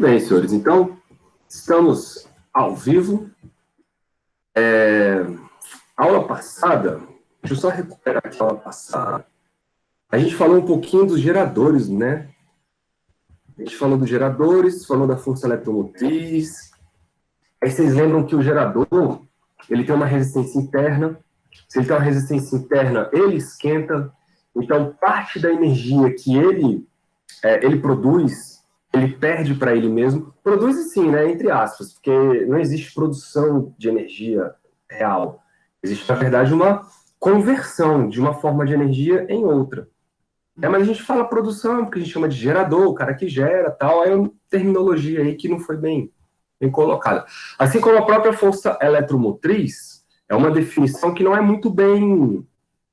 bem, senhores. Então, estamos ao vivo. Aula passada, deixa eu só recuperar aqui a aula passada. A gente falou um pouquinho dos geradores, né? A gente falou dos geradores, falou da força eletromotriz. Aí vocês lembram que o gerador, ele tem uma resistência interna. Se ele tem uma resistência interna, ele esquenta. Então, parte da energia que ele produz, ele perde para ele mesmo. Produz sim, né? Entre aspas, porque não existe produção de energia real. Existe, na verdade, uma conversão de uma forma de energia em outra. Mas a gente fala produção, porque a gente chama de gerador, o cara que gera, tal, é uma terminologia aí que não foi bem colocada. Assim como a própria força eletromotriz, é uma definição que não é muito bem,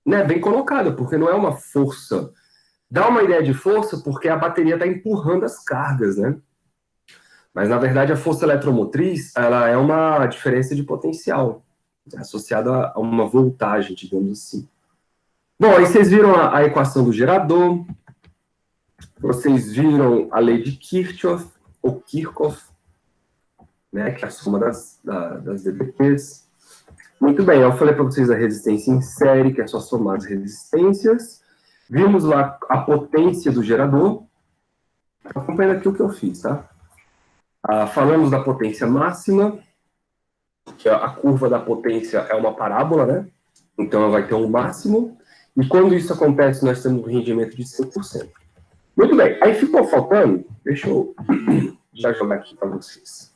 né, bem colocada, porque não é uma força. Dá uma ideia de força porque a bateria está empurrando as cargas, né? Mas, na verdade, a força eletromotriz, ela é uma diferença de potencial, associada a uma voltagem, digamos assim. Bom, aí vocês viram a equação do gerador, vocês viram a lei de Kirchhoff, ou Kirchhoff, né, que é a soma das DBQs. Muito bem, eu falei para vocês a resistência em série, que é só somar as resistências. Vimos lá a potência do gerador. Acompanhando aqui o que eu fiz, tá? Falamos da potência máxima, que a curva da potência é uma parábola, né? Então, ela vai ter um máximo. E quando isso acontece, nós temos um rendimento de 100%. Muito bem. Aí ficou faltando... Deixa eu já jogar aqui para vocês.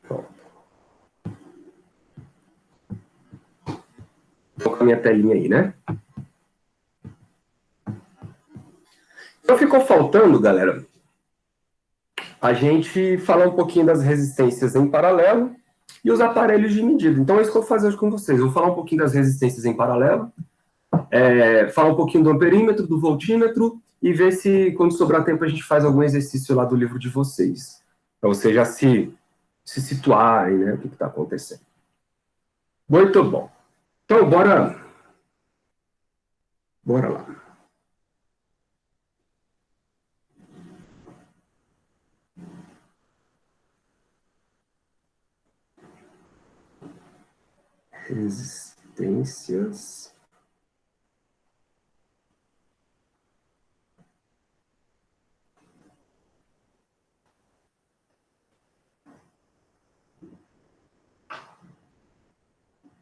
Pronto. Vou colocar a minha telinha aí, né? Então, ficou faltando, galera, a gente falar um pouquinho das resistências em paralelo e os aparelhos de medida. Então, é isso que eu vou fazer hoje com vocês. Eu vou falar um pouquinho das resistências em paralelo, falar um pouquinho do amperímetro, do voltímetro, e ver se, quando sobrar tempo, a gente faz algum exercício lá do livro de vocês, para vocês já se situarem, né, o que está acontecendo. Muito bom. Então, bora lá. Resistências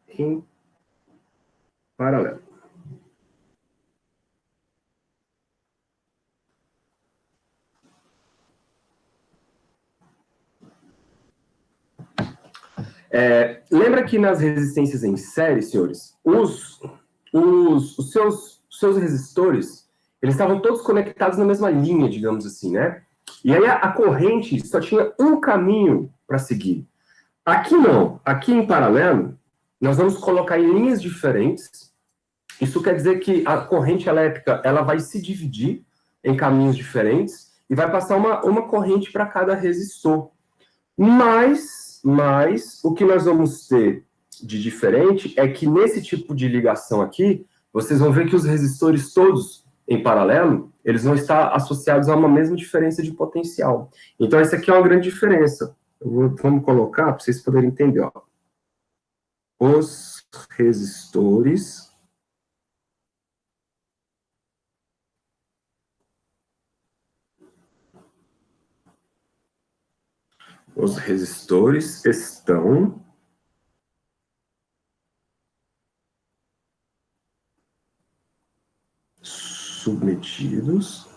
em paralelo. Lembra que nas resistências em série, senhores, os seus resistores, eles estavam todos conectados na mesma linha, digamos assim, né? E aí a corrente só tinha um caminho para seguir. Aqui não. Aqui em paralelo, nós vamos colocar em linhas diferentes. Isso quer dizer que a corrente elétrica ela vai se dividir em caminhos diferentes e vai passar uma corrente para cada resistor. Mas o que nós vamos ter de diferente é que nesse tipo de ligação aqui, vocês vão ver que os resistores todos em paralelo, eles vão estar associados a uma mesma diferença de potencial. Então, essa aqui é uma grande diferença. Vamos colocar para vocês poderem entender. Ó. Os resistores estão submetidos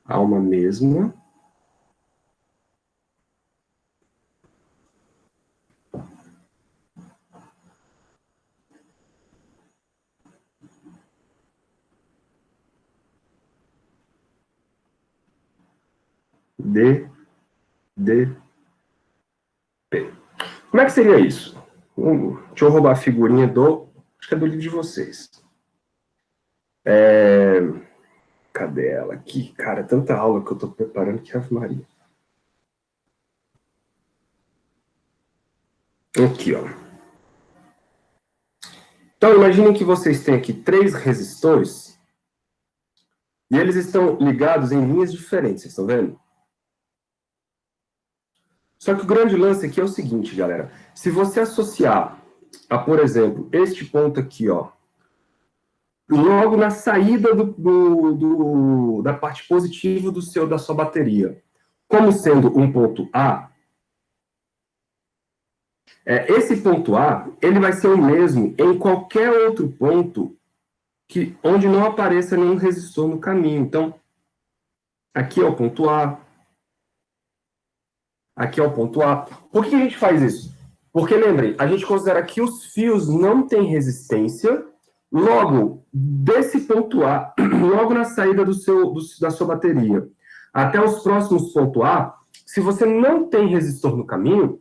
a uma mesma DDP. Como é que seria isso? Deixa eu roubar a figurinha acho que é do livro de vocês. Cadê ela aqui? Cara, tanta aula que eu estou preparando que Ave Maria. Aqui, ó. Então, imaginem que vocês têm aqui 3 resistores e eles estão ligados em linhas diferentes, vocês estão vendo? Só que o grande lance aqui é o seguinte, galera. Se você associar a, por exemplo, este ponto aqui, ó, logo na saída da parte positiva da sua bateria, como sendo um ponto A, esse ponto A, ele vai ser o mesmo em qualquer outro ponto onde não apareça nenhum resistor no caminho. Então, aqui é o ponto A, aqui é o ponto A. Por que a gente faz isso? Porque, lembrem, a gente considera que os fios não têm resistência, logo, desse ponto A, logo na saída da sua bateria, até os próximos pontos A, se você não tem resistor no caminho,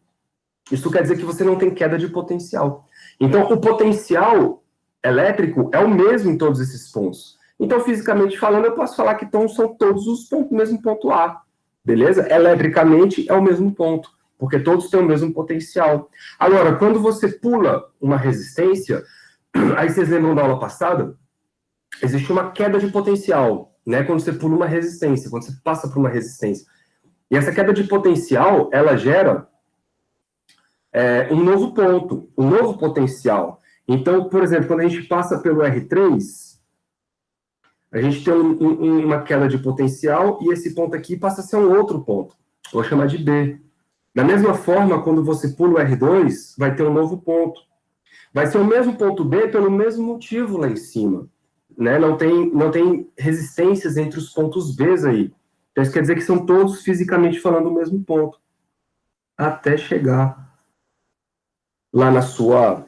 isso quer dizer que você não tem queda de potencial. Então, o potencial elétrico é o mesmo em todos esses pontos. Então, fisicamente falando, eu posso falar que são todos os pontos, o mesmo ponto A. Beleza? Eletricamente é o mesmo ponto, porque todos têm o mesmo potencial. Agora, quando você pula uma resistência, aí vocês lembram da aula passada? Existe uma queda de potencial, né? Quando você pula uma resistência, quando você passa por uma resistência. E essa queda de potencial, ela gera um novo ponto, um novo potencial. Então, por exemplo, quando a gente passa pelo R3, a gente tem uma queda de potencial e esse ponto aqui passa a ser um outro ponto. Vou chamar de B. Da mesma forma, quando você pula o R2, vai ter um novo ponto. Vai ser o mesmo ponto B pelo mesmo motivo lá em cima. Né? Não tem resistências entre os pontos B aí. Então, isso quer dizer que são todos, fisicamente falando, o mesmo ponto. Até chegar lá na sua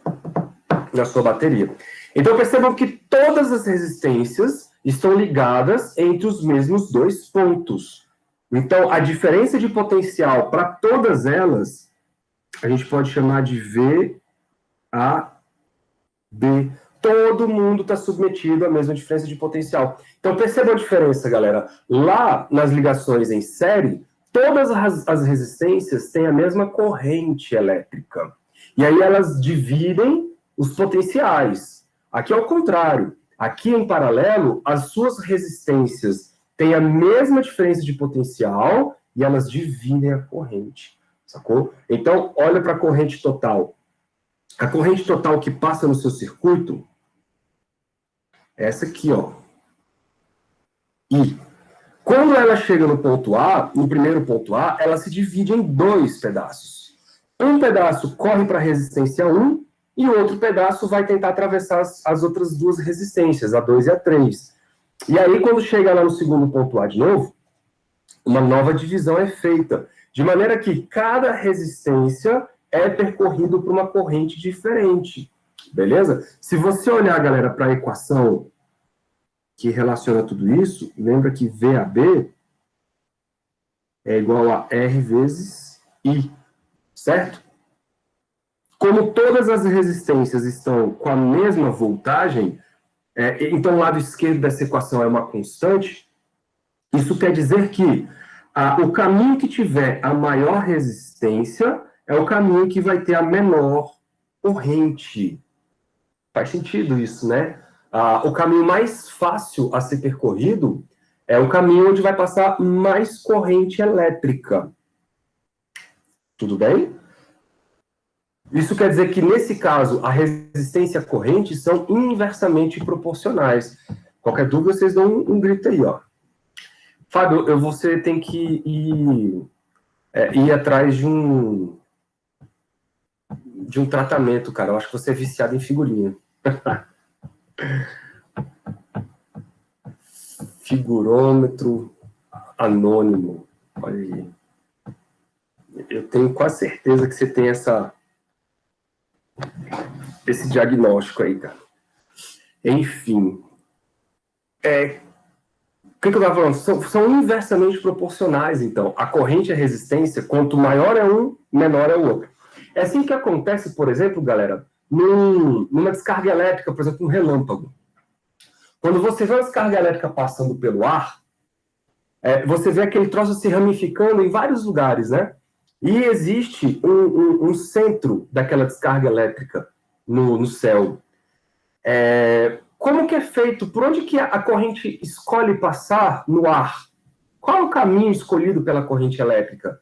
bateria. Então, percebam que todas as resistências estão ligadas entre os mesmos 2 pontos. Então, a diferença de potencial para todas elas, a gente pode chamar de VAB. Todo mundo está submetido à mesma diferença de potencial. Então, percebam a diferença, galera. Lá, nas ligações em série, todas as resistências têm a mesma corrente elétrica. E aí elas dividem os potenciais. Aqui é o contrário. Aqui, em paralelo, as suas resistências têm a mesma diferença de potencial e elas dividem a corrente. Sacou? Então, olha para a corrente total. A corrente total que passa no seu circuito é essa aqui, ó. I. Quando ela chega no ponto A, no primeiro ponto A, ela se divide em 2 pedaços. Um pedaço corre para a resistência 1 e o outro pedaço vai tentar atravessar as outras 2 resistências, a 2 e a 3. E aí, quando chega lá no segundo ponto A de novo, uma nova divisão é feita, de maneira que cada resistência é percorrido por uma corrente diferente, beleza? Se você olhar, galera, para a equação que relaciona tudo isso, lembra que VAB é igual a R vezes I, certo? Como todas as resistências estão com a mesma voltagem, então o lado esquerdo dessa equação é uma constante, isso quer dizer que o caminho que tiver a maior resistência é o caminho que vai ter a menor corrente. Faz sentido isso, né? O caminho mais fácil a ser percorrido é o caminho onde vai passar mais corrente elétrica. Tudo bem? Isso quer dizer que, nesse caso, a resistência e a corrente são inversamente proporcionais. Qualquer dúvida, vocês dão um grito aí, ó. Fábio, você tem que ir atrás de um tratamento, cara. Eu acho que você é viciado em figurinha. Figurômetro anônimo. Olha aí. Eu tenho quase certeza que você tem esse diagnóstico aí, cara. Enfim. O que eu estava falando? São inversamente proporcionais, então. A corrente e a resistência, quanto maior é um, menor é o outro. É assim que acontece, por exemplo, galera, numa descarga elétrica, por exemplo, um relâmpago. Quando você vê uma descarga elétrica passando pelo ar, você vê aquele troço se ramificando em vários lugares, né? E existe um centro daquela descarga elétrica no céu. Como que é feito? Por onde que a corrente escolhe passar no ar? Qual é o caminho escolhido pela corrente elétrica?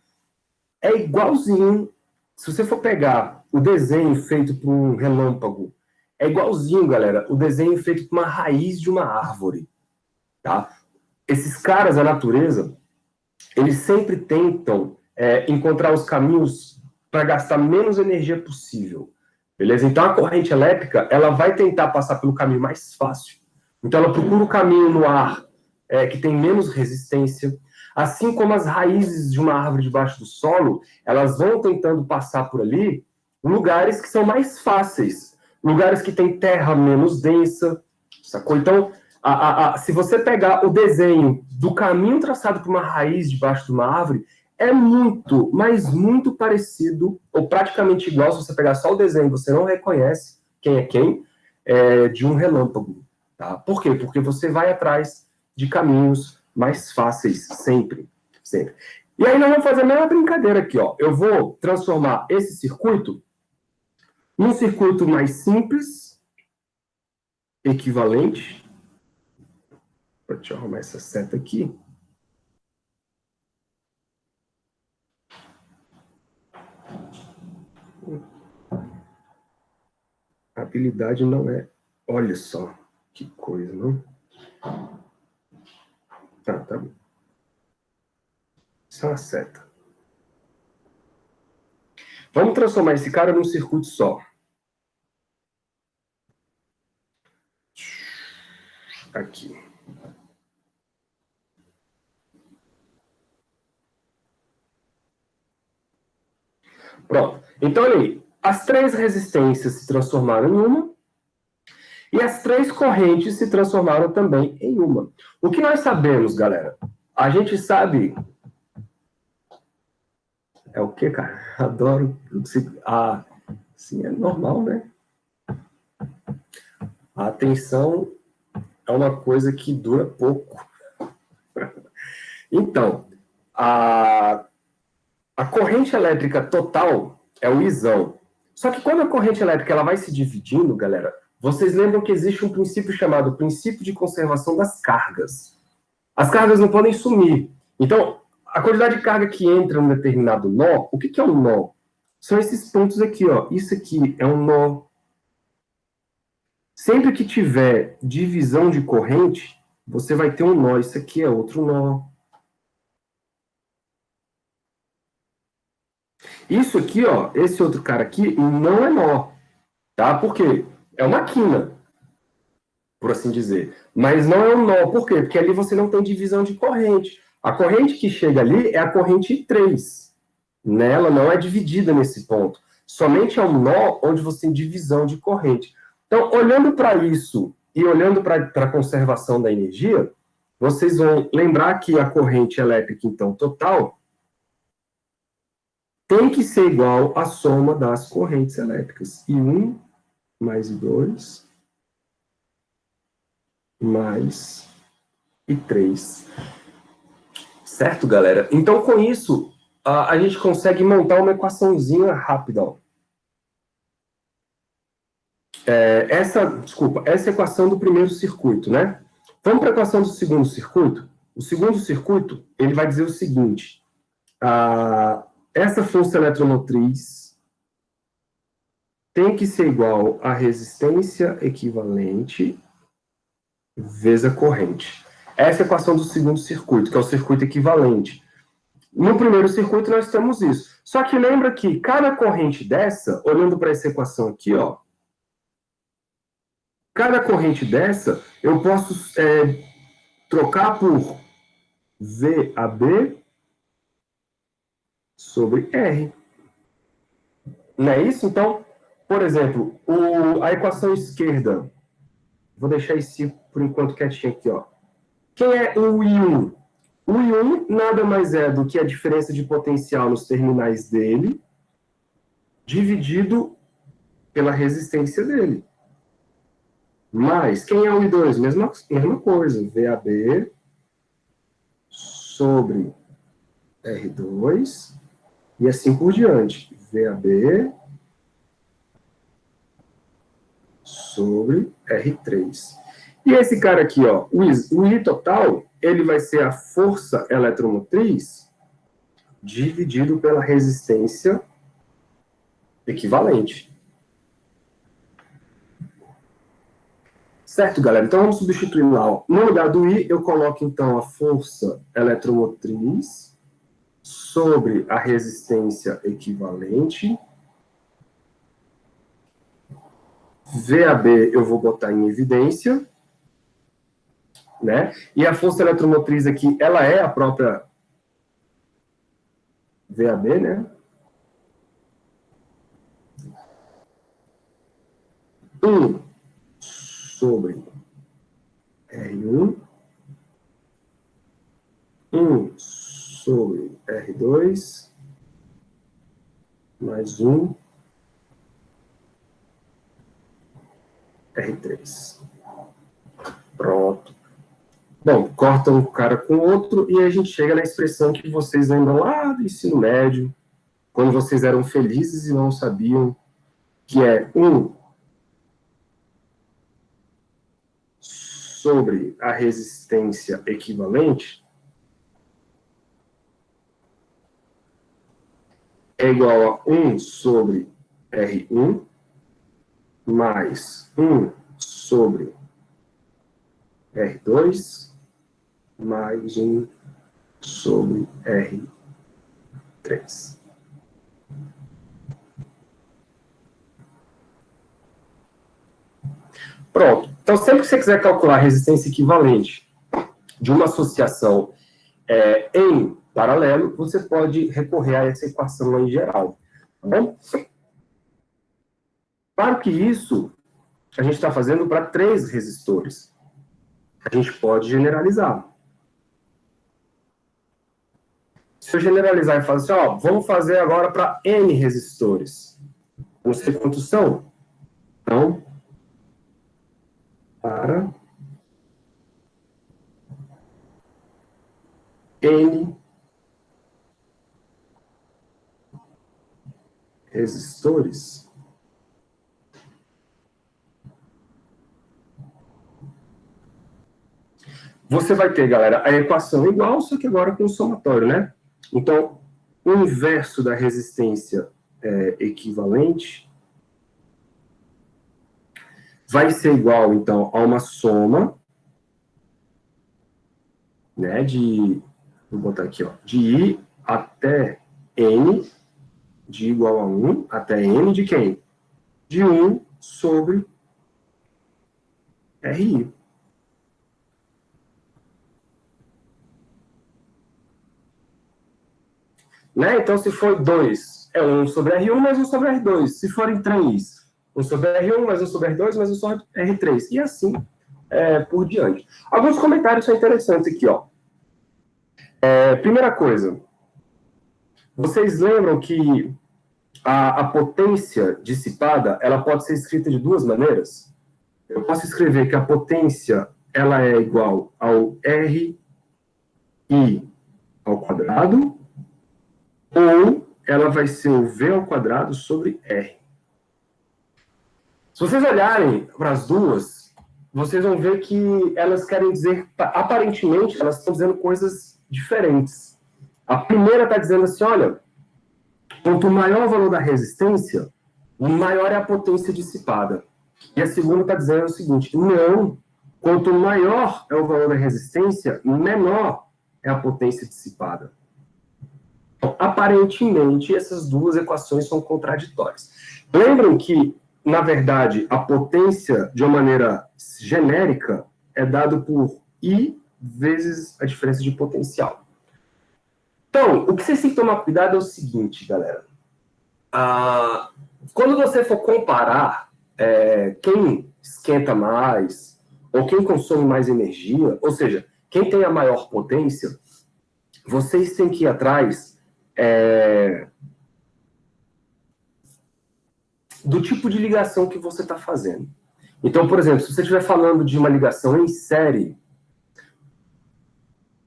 É igualzinho, se você for pegar o desenho feito por um relâmpago, é igualzinho, galera, o desenho feito por uma raiz de uma árvore, tá? Esses caras, a natureza, eles sempre tentam encontrar os caminhos para gastar menos energia possível, beleza? Então, a corrente elétrica, ela vai tentar passar pelo caminho mais fácil. Então, ela procura o caminho no ar que tem menos resistência. Assim como as raízes de uma árvore debaixo do solo, elas vão tentando passar por ali lugares que são mais fáceis, lugares que tem terra menos densa, sacou? Então, se você pegar o desenho do caminho traçado por uma raiz debaixo de uma árvore, é muito, mas muito parecido, ou praticamente igual, se você pegar só o desenho, você não reconhece quem é quem, de um relâmpago. Tá? Por quê? Porque você vai atrás de caminhos mais fáceis, sempre, sempre. E aí nós vamos fazer a mesma brincadeira aqui, ó. Eu vou transformar esse circuito num circuito mais simples, equivalente. Deixa eu arrumar essa seta aqui. A habilidade não é... Olha só, que coisa, não? Tá bom. Isso é uma seta. Vamos transformar esse cara num circuito só. Aqui. Pronto. Então, olha aí. As três resistências se transformaram em uma. E as três correntes se transformaram também em uma. O que nós sabemos, galera? A gente sabe... É o quê, cara? Adoro... sim, é normal, né? A atenção é uma coisa que dura pouco. Então, a corrente elétrica total é o Isão. Só que quando a corrente elétrica ela vai se dividindo, galera, vocês lembram que existe um princípio chamado princípio de conservação das cargas. As cargas não podem sumir. Então, a quantidade de carga que entra em um determinado nó, o que é um nó? São esses pontos aqui, ó. Isso aqui é um nó. Sempre que tiver divisão de corrente, você vai ter um nó. Isso aqui é outro nó. Isso aqui, ó, esse outro cara aqui, não é nó, tá? Por quê? É uma quina, por assim dizer. Mas não é um nó. Por quê? Porque ali você não tem divisão de corrente. A corrente que chega ali é a corrente 3. Ela não é dividida nesse ponto. Somente é um nó onde você tem divisão de corrente. Então, olhando para isso e olhando para a conservação da energia, vocês vão lembrar que a corrente elétrica, então, total, tem que ser igual à soma das correntes elétricas. I1 mais I2 mais I3. Certo, galera? Então, com isso, a gente consegue montar uma equaçãozinha rápida. Ó. Essa equação do primeiro circuito, né? Vamos para a equação do segundo circuito? O segundo circuito, ele vai dizer o seguinte. Essa força eletromotriz tem que ser igual à resistência equivalente vezes a corrente. Essa é a equação do segundo circuito, que é o circuito equivalente. No primeiro circuito, nós temos isso. Só que lembra que cada corrente dessa, olhando para essa equação aqui, ó, cada corrente dessa, eu posso trocar por VAB sobre R. Não é isso? Então, por exemplo, a equação esquerda, vou deixar esse por enquanto quietinho aqui, ó. Quem é o I1? O I1 nada mais é do que a diferença de potencial nos terminais dele, dividido pela resistência dele. mais, quem é o I2? Mesma coisa, VAB sobre R2, e assim por diante. VAB sobre R3. E esse cara aqui, ó, o I total, ele vai ser a força eletromotriz dividido pela resistência equivalente. Certo, galera? Então, vamos substituir lá. Ó. No lugar do I, eu coloco, então, a força eletromotriz sobre a resistência equivalente. VAB eu vou botar em evidência. Né? E a força eletromotriz aqui, ela é a própria VAB, né? 1 sobre R1, 1 sobre R2, mais 1 R3. Pronto. Bom, corta um cara com o outro e a gente chega na expressão que vocês lembram lá do ensino médio, quando vocês eram felizes e não sabiam, que é 1 sobre a resistência equivalente é igual a 1 sobre R1 mais 1 sobre R2 mais 1 sobre R3. Pronto. Então, sempre que você quiser calcular a resistência equivalente de uma associação em paralelo, você pode recorrer a essa equação em geral. Tá bom? Claro que isso a gente está fazendo para 3 resistores. A gente pode generalizar. Se eu generalizar e falar assim, ó, vamos fazer agora para N resistores. Não sei quantos são. Então, para N resistores, você vai ter, galera, a equação igual, só que agora com o somatório, né? Então, o inverso da resistência equivalente vai ser igual, então, a uma soma, né, vou botar aqui, ó, de I até N, de igual a 1 até N de quem? De 1 sobre RI. Né? Então, se for 2, é 1 sobre R1 mais 1 sobre R2. Se forem 3, 1 sobre R1 mais 1 sobre R2 mais 1 sobre R3. E assim por diante. Alguns comentários são interessantes aqui. Ó. Primeira coisa, vocês lembram que a potência dissipada ela pode ser escrita de 2 maneiras? Eu posso escrever que a potência ela é igual ao RI ao quadrado, ou ela vai ser o V ao quadrado sobre R. Se vocês olharem para as duas, vocês vão ver que elas querem dizer, aparentemente, elas estão dizendo coisas diferentes. A primeira está dizendo assim, olha, quanto maior o valor da resistência, maior é a potência dissipada. E a segunda está dizendo o seguinte, não, quanto maior é o valor da resistência, menor é a potência dissipada. Então, aparentemente, essas duas equações são contraditórias. Lembram que, na verdade, a potência, de uma maneira genérica, é dado por I vezes a diferença de potencial. Então, o que vocês têm que tomar cuidado é o seguinte, galera. Quando você for comparar quem esquenta mais, ou quem consome mais energia, ou seja, quem tem a maior potência, vocês têm que ir atrás do tipo de ligação que você está fazendo. Então, por exemplo, se você estiver falando de uma ligação em série,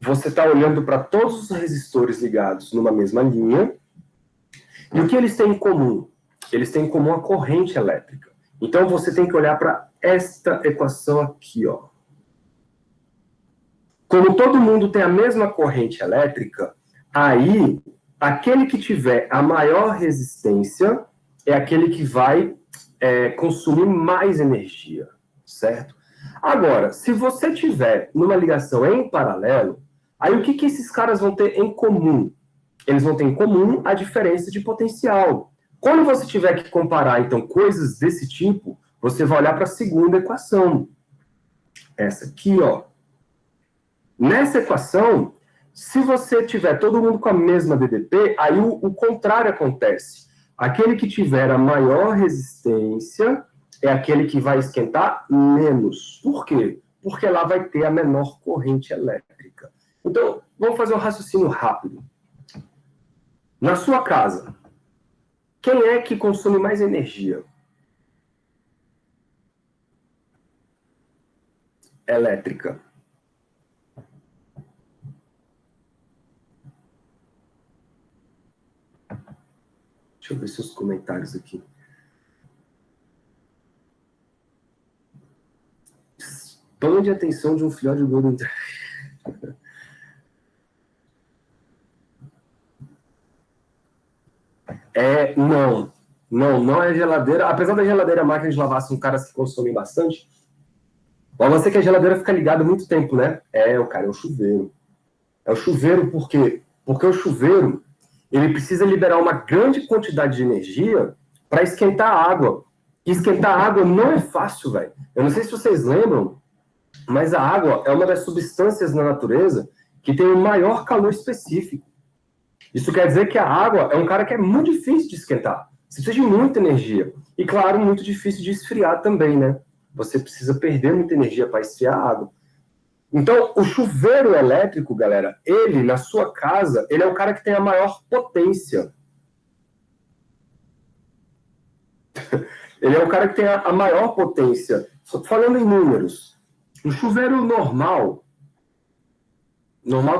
você está olhando para todos os resistores ligados numa mesma linha, e o que eles têm em comum? Eles têm em comum a corrente elétrica. Então, você tem que olhar para esta equação aqui, ó. Como todo mundo tem a mesma corrente elétrica, aí, aquele que tiver a maior resistência é aquele que vai consumir mais energia, certo? Agora, se você tiver numa ligação em paralelo, aí o que esses caras vão ter em comum? Eles vão ter em comum a diferença de potencial. Quando você tiver que comparar, então, coisas desse tipo, você vai olhar para a segunda equação. Essa aqui, ó. Nessa equação, se você tiver todo mundo com a mesma DDP, aí o contrário acontece. Aquele que tiver a maior resistência é aquele que vai esquentar menos. Por quê? Porque lá vai ter a menor corrente elétrica. Então, vamos fazer um raciocínio rápido. Na sua casa, quem é que consome mais energia? Elétrica. Deixa eu ver seus comentários aqui. Span de atenção de um filhote de Golden Não é geladeira. Apesar da geladeira máquina de lavar, são caras que consomem bastante. Mas você que a geladeira fica ligada muito tempo, né? É o chuveiro. É o chuveiro por quê? Porque o chuveiro, ele precisa liberar uma grande quantidade de energia para esquentar a água. E esquentar a água não é fácil, velho. Eu não sei se vocês lembram, mas a água é uma das substâncias na natureza que tem o maior calor específico. Isso quer dizer que a água é um cara que é muito difícil de esquentar. Você precisa de muita energia. E, claro, muito difícil de esfriar também, né? Você precisa perder muita energia para esfriar a água. Então, o chuveiro elétrico, galera, ele, na sua casa, ele é o cara que tem a maior potência. Ele é o cara que tem a maior potência. Falando em números, o chuveiro normal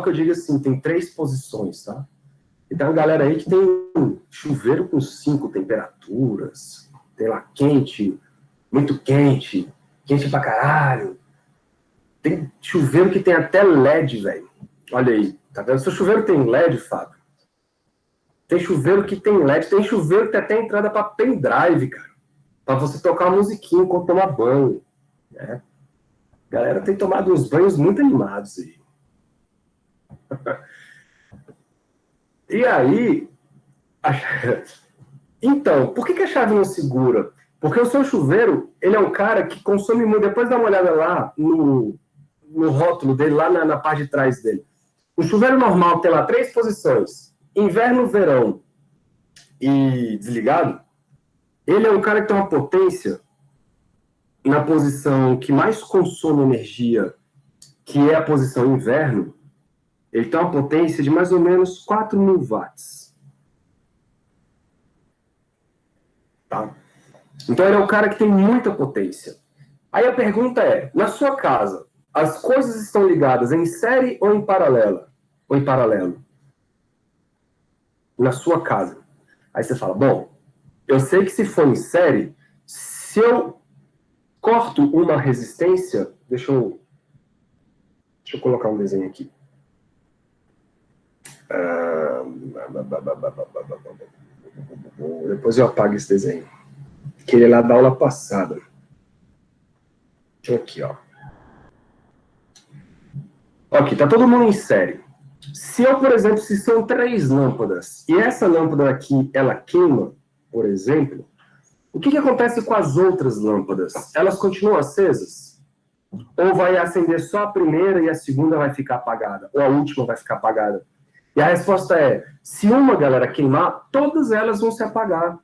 que eu digo assim, tem 3 posições, tá? E tem uma galera aí que tem chuveiro com 5 temperaturas, tem lá quente, muito quente, quente pra caralho. Tem chuveiro que tem até LED, velho. Olha aí, tá vendo? Seu chuveiro tem LED, Fábio? Tem chuveiro que tem LED, tem chuveiro que tem até entrada pra pendrive, cara. Pra você tocar uma musiquinha enquanto tomar banho, né? A galera tem tomado uns banhos muito animados aí. E aí, então, por que a chave não segura? Porque o seu chuveiro, ele é um cara que consome muito. Depois dá uma olhada lá no rótulo dele, lá na parte de trás dele. O chuveiro normal tem lá 3 posições: inverno, verão e desligado. Ele é um cara que tem uma potência na posição que mais consome energia, que é a posição inverno. Ele tem uma potência de mais ou menos 4.000 watts. Tá? Então ele é um cara que tem muita potência. Aí a pergunta é, na sua casa, as coisas estão ligadas em série ou em paralelo? Ou em paralelo? Na sua casa. Aí você fala, bom, eu sei que se for em série, se eu corto uma resistência, deixa eu colocar um desenho aqui. Depois eu apago esse desenho. Que ele é lá da aula passada. Aqui, ó. Aqui, tá todo mundo em série. Se eu, por exemplo, se são 3 lâmpadas, e essa lâmpada aqui, ela queima, por exemplo, o que acontece com as outras lâmpadas? Elas continuam acesas? Ou vai acender só a primeira e a segunda vai ficar apagada? Ou a última vai ficar apagada? E a resposta é, se uma, galera, queimar, todas elas vão se apagar.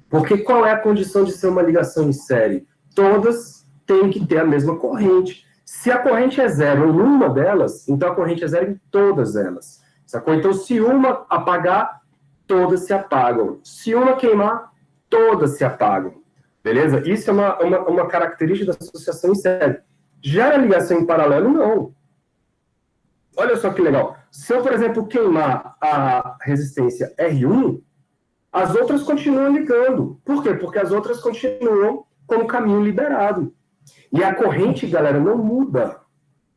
Porque qual é a condição de ser uma ligação em série? Todas têm que ter a mesma corrente. Se a corrente é zero em uma delas, então a corrente é zero em todas elas. Sacou? Então, se uma apagar, todas se apagam. Se uma queimar, todas se apagam. Beleza? Isso é uma característica da associação em série. Já a ligação em paralelo, não. Olha só que legal. Se eu, por exemplo, queimar a resistência R1, as outras continuam ligando. Por quê? Porque as outras continuam com o caminho liberado. E a corrente, galera, não muda.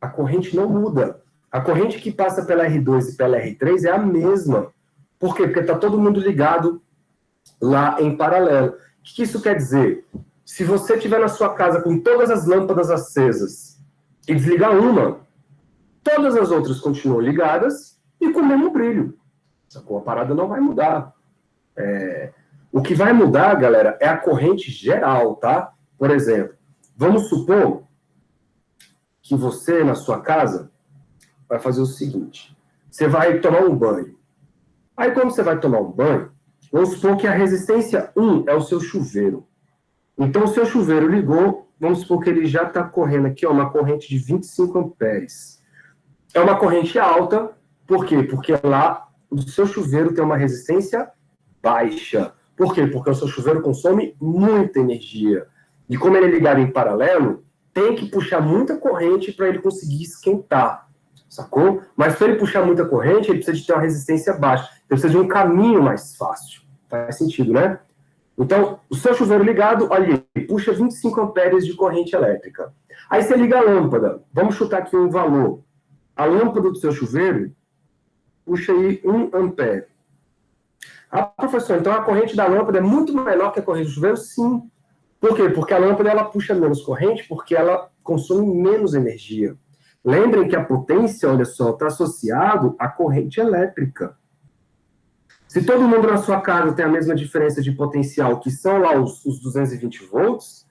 A corrente não muda. A corrente que passa pela R2 e pela R3 é a mesma. Por quê? Porque está todo mundo ligado lá em paralelo. O que isso quer dizer? Se você estiver na sua casa com todas as lâmpadas acesas e desligar uma, todas as outras continuam ligadas e com o mesmo brilho. Sacou? A parada não vai mudar. O que vai mudar, galera, é a corrente geral, tá? Por exemplo, vamos supor que você, na sua casa, vai fazer o seguinte. Você vai tomar um banho. Aí, quando você vai tomar um banho, vamos supor que a resistência 1 é o seu chuveiro. Então, o seu chuveiro ligou, vamos supor que ele já está correndo aqui, ó, uma corrente de 25 amperes. É uma corrente alta, por quê? Porque lá o seu chuveiro tem uma resistência baixa. Por quê? Porque o seu chuveiro consome muita energia. E como ele é ligado em paralelo, tem que puxar muita corrente para ele conseguir esquentar. Sacou? Mas para ele puxar muita corrente, ele precisa de ter uma resistência baixa. Ele precisa de um caminho mais fácil. Faz sentido, né? Então, o seu chuveiro ligado, olha aí, puxa 25 amperes de corrente elétrica. Aí você liga a lâmpada. Vamos chutar aqui um valor. A lâmpada do seu chuveiro puxa aí 1 ampere. Ah, professor, então a corrente da lâmpada é muito menor que a corrente do chuveiro? Sim. Por quê? Porque a lâmpada ela puxa menos corrente, porque ela consome menos energia. Lembrem que a potência, olha só, está associado à corrente elétrica. Se todo mundo na sua casa tem a mesma diferença de potencial, que são lá os 220 volts,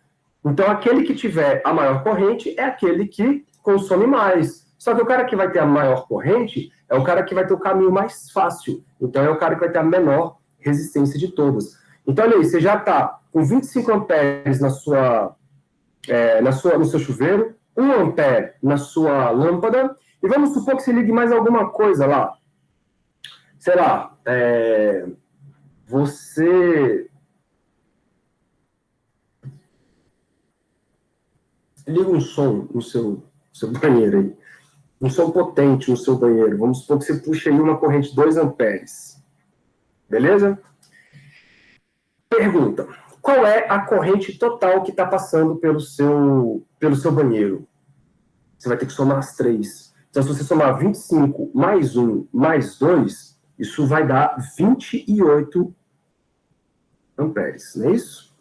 então aquele que tiver a maior corrente é aquele que consome mais. Só que o cara que vai ter a maior corrente é o cara que vai ter o caminho mais fácil. Então é o cara que vai ter a menor resistência de todas. Então, olha aí, você já está com 25 amperes no seu chuveiro, 1 ampere na sua lâmpada, e vamos supor que você ligue mais alguma coisa lá. Sei lá, você liga um som no seu banheiro aí. Um som potente no seu banheiro. Vamos supor que você puxa aí uma corrente de 2 amperes. Beleza? Pergunta. Qual é a corrente total que está passando pelo seu banheiro? Você vai ter que somar as 3. Então, se você somar 25 mais 1 mais 2, isso vai dar 28 amperes, não é isso?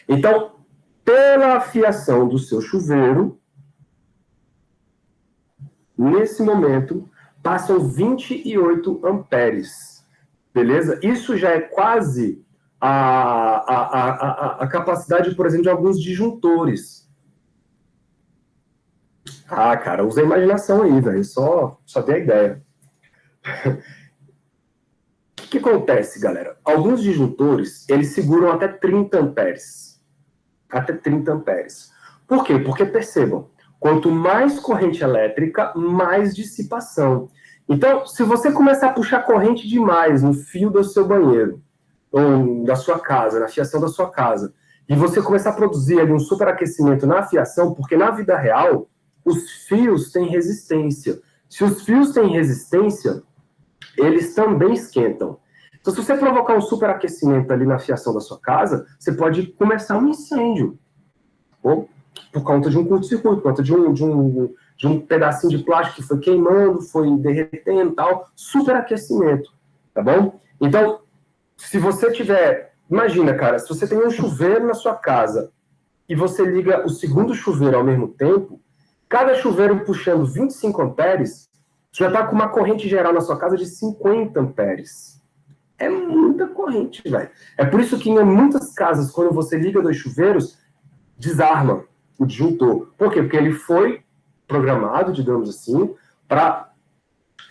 Então, pela fiação do seu chuveiro, nesse momento, passam 28 amperes. Beleza? Isso já é quase a capacidade, por exemplo, de alguns disjuntores. Ah, cara, usa a imaginação aí, velho. Só dei a ideia. O que acontece, galera? Alguns disjuntores, eles seguram até 30 amperes. Até 30 amperes. Por quê? Porque, percebam, quanto mais corrente elétrica, mais dissipação. Então, se você começar a puxar corrente demais no fio do seu banheiro, ou da sua casa, na fiação da sua casa, e você começar a produzir ali um superaquecimento na fiação, porque na vida real, os fios têm resistência. Se os fios têm resistência, eles também esquentam. Então, se você provocar um superaquecimento ali na fiação da sua casa, você pode começar um incêndio. Ou por conta de um curto-circuito, por conta de um pedacinho de plástico que foi queimando, foi derretendo e tal. Superaquecimento, tá bom? Então, se você tiver... Imagina, cara, se você tem um chuveiro na sua casa e você liga o segundo chuveiro ao mesmo tempo, cada chuveiro puxando 25 amperes, já está com uma corrente geral na sua casa de 50 amperes. É muita corrente, velho. É por isso que em muitas casas, quando você liga 2 chuveiros, desarma o disjuntor. Por quê? Porque ele foi programado, digamos assim, para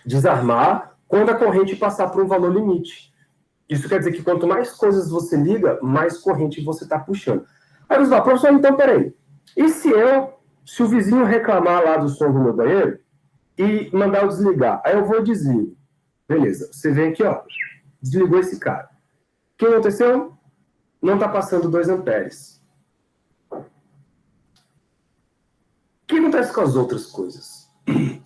desarmar quando a corrente passar por um valor limite. Isso quer dizer que quanto mais coisas você liga, mais corrente você está puxando. Aí você fala, professor, então, peraí. E se o vizinho reclamar lá do som do meu banheiro e mandar eu desligar? Aí eu vou e desligo. Beleza, você vem aqui, ó, desligou esse cara. O que aconteceu? não está passando 2 amperes. O que acontece com as outras coisas?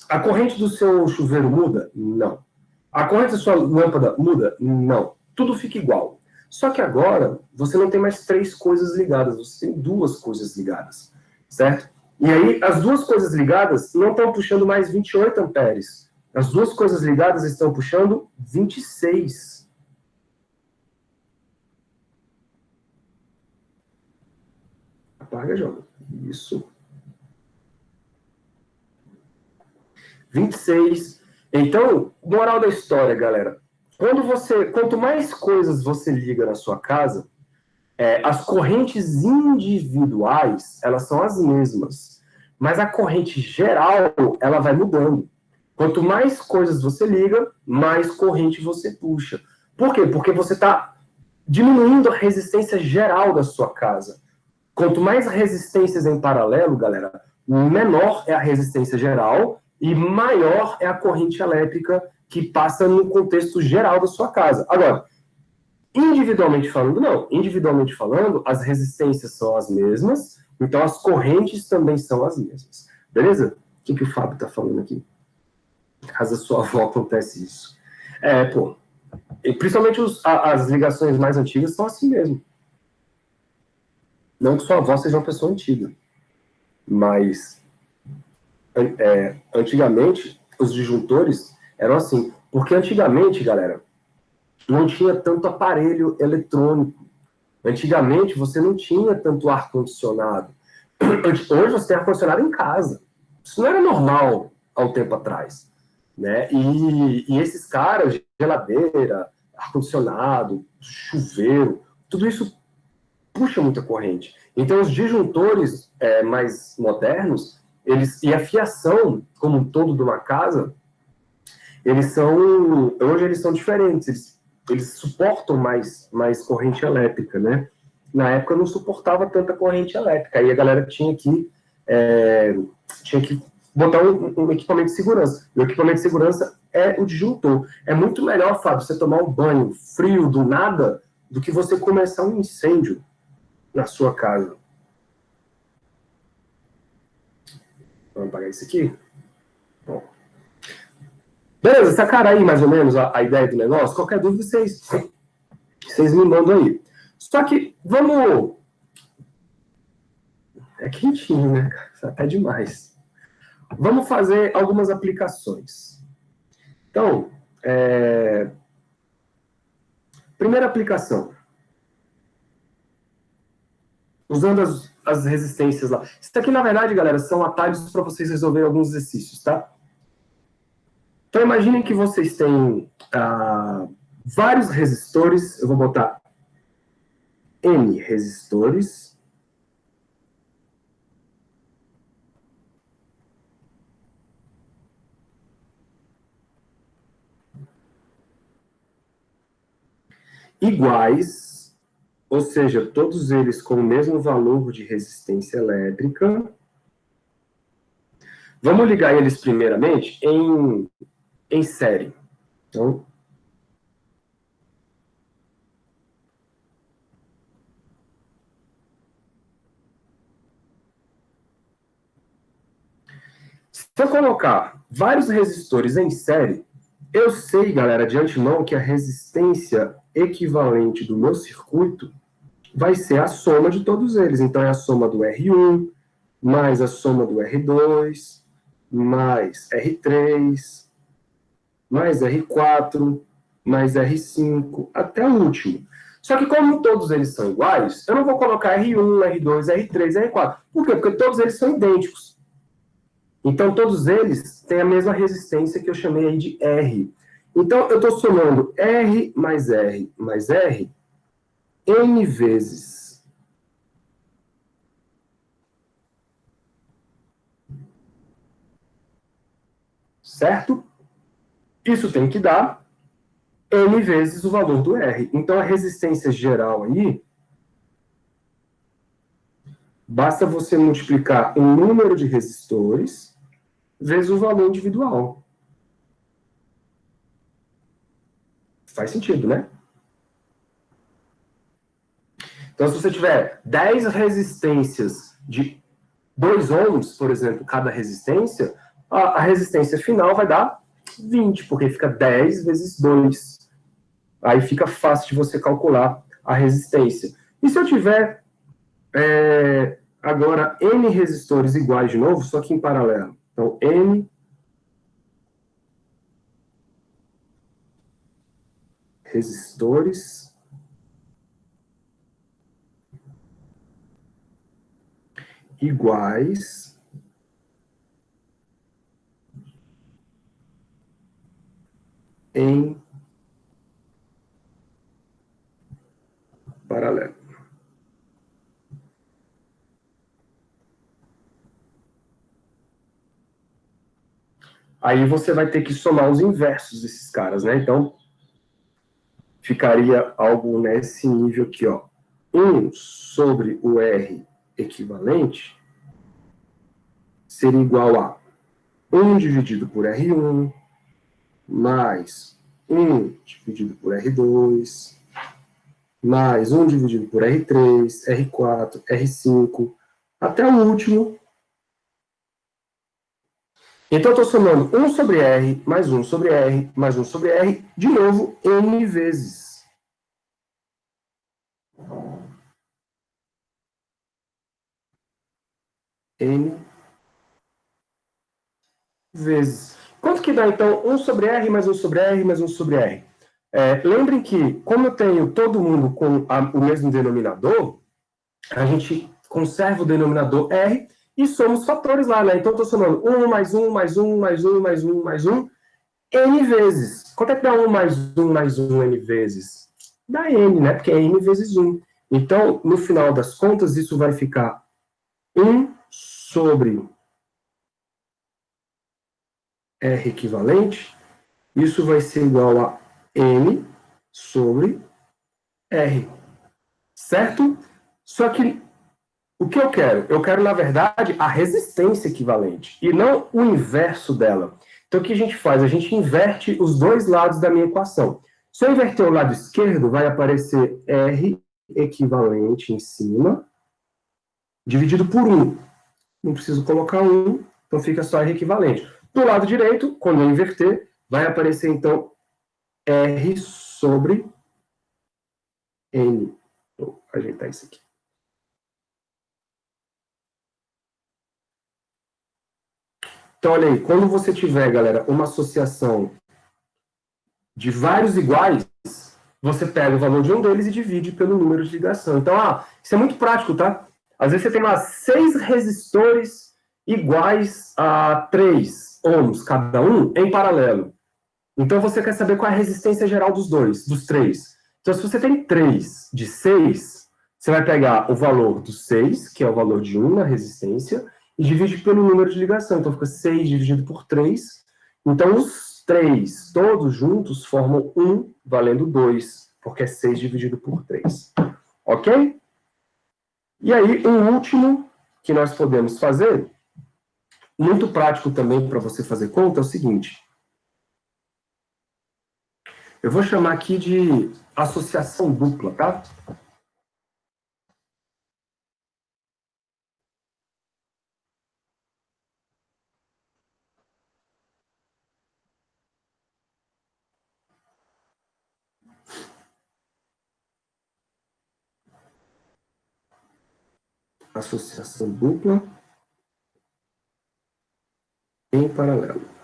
A corrente do seu chuveiro muda? Não. A corrente da sua lâmpada muda? Não. Tudo fica igual. Só que agora, você não tem mais 3 coisas ligadas, você tem 2 coisas ligadas, certo? E aí, as 2 coisas ligadas não estão puxando mais 28 amperes. As 2 coisas ligadas estão puxando 26. Apaga, joga. Isso. 26. Então, moral da história, galera. Quanto mais coisas você liga na sua casa, as correntes individuais, elas são as mesmas. Mas a corrente geral, ela vai mudando. Quanto mais coisas você liga, mais corrente você puxa. Por quê? Porque você está diminuindo a resistência geral da sua casa. Quanto mais resistências em paralelo, galera, menor é a resistência geral e maior é a corrente elétrica que passa no contexto geral da sua casa. Agora, individualmente falando, não. Individualmente falando, as resistências são as mesmas, então as correntes também são as mesmas. Beleza? O que o Fábio está falando aqui? Caso da sua avó acontece isso. E principalmente as ligações mais antigas são assim mesmo. Não que sua avó seja uma pessoa antiga, mas antigamente os disjuntores eram assim. Porque antigamente, galera, não tinha tanto aparelho eletrônico. Antigamente você não tinha tanto ar-condicionado. Hoje você tem ar-condicionado em casa. Isso não era normal há um tempo atrás. Né? E esses caras, geladeira, ar-condicionado, chuveiro, tudo isso puxa muita corrente. Então, os disjuntores mais modernos, e a fiação como um todo de uma casa, hoje eles são diferentes, eles suportam mais corrente elétrica, né? Na época não suportava tanta corrente elétrica, aí a galera tinha que botar um equipamento de segurança. E o equipamento de segurança é o disjuntor. É muito melhor, Fábio, você tomar um banho frio do nada do que você começar um incêndio na sua casa. Vamos apagar isso aqui? Bom. Beleza, sacaram aí mais ou menos a ideia do negócio? Qualquer dúvida, vocês me mandam aí. Só que, vamos... É quentinho, né? Isso até demais. Vamos fazer algumas aplicações. Então, primeira aplicação. Usando as resistências lá. Isso aqui, na verdade, galera, são atalhos para vocês resolverem alguns exercícios, tá? Então, imaginem que vocês têm vários resistores. Eu vou botar N resistores. Iguais, ou seja, todos eles com o mesmo valor de resistência elétrica. Vamos ligar eles primeiramente em série. Então, se eu colocar vários resistores em série, eu sei, galera, de antemão que a resistência equivalente do meu circuito vai ser a soma de todos eles. Então, é a soma do R1, mais a soma do R2, mais R3, mais R4, mais R5, até o último. Só que como todos eles são iguais, eu não vou colocar R1, R2, R3, R4. Por quê? Porque todos eles são idênticos. Então, todos eles têm a mesma resistência que eu chamei aí de R. Então, eu estou somando R mais R mais R N vezes. Certo? Isso tem que dar N vezes o valor do R. Então, a resistência geral aí, basta você multiplicar o número de resistores vezes o valor individual. Faz sentido, né? Então, se você tiver 10 resistências de 2 ohms, por exemplo, cada resistência, a resistência final vai dar 20, porque fica 10 vezes 2. Aí fica fácil de você calcular a resistência. E se eu tiver agora N resistores iguais de novo, só que em paralelo. Então, N resistores iguais em paralelo. Aí você vai ter que somar os inversos desses caras, né? Então, ficaria algo nesse nível aqui, ó. 1 sobre o R equivalente seria igual a 1 dividido por R1 mais 1 dividido por R2 mais 1 dividido por R3, R4, R5, até o último. Então, eu estou somando 1 sobre R, mais 1 sobre R, mais 1 sobre R, de novo, N vezes. N vezes. Quanto que dá, então, 1 sobre R, mais 1 sobre R, mais 1 sobre R? Lembrem que, como eu tenho todo mundo com o mesmo denominador, a gente conserva o denominador R e somos fatores lá, né? Então, eu estou somando 1 mais 1, mais 1, mais 1, mais 1, mais 1, N vezes. Quanto é que dá 1 mais 1, N vezes? Dá N, né? Porque é N vezes 1. Então, no final das contas, isso vai ficar 1 sobre R equivalente. Isso vai ser igual a N sobre R. Certo? Só que o que eu quero? Eu quero, na verdade, a resistência equivalente e não o inverso dela. Então, o que a gente faz? A gente inverte os dois lados da minha equação. Se eu inverter o lado esquerdo, vai aparecer R equivalente em cima, dividido por 1. Não preciso colocar 1, então fica só R equivalente. Do lado direito, quando eu inverter, vai aparecer, então, R sobre N. Vou ajeitar isso aqui. Então, olha aí, quando você tiver, galera, uma associação de vários iguais, você pega o valor de um deles e divide pelo número de ligação. Então, isso é muito prático, tá? Às vezes você tem lá 6 resistores iguais a 3 ohms cada um em paralelo. Então, você quer saber qual é a resistência geral dos 3. Então, se você tem 3 de 6, você vai pegar o valor dos 6, que é o valor de uma resistência, e divide pelo número de ligação. Então, fica 6 dividido por 3. Então, os 3 todos juntos formam 1, valendo 2, porque é 6 dividido por 3. Ok? E aí, um último que nós podemos fazer, muito prático também para você fazer conta, é o seguinte. Eu vou chamar aqui de associação dupla, tá? Associação dupla em paralelo.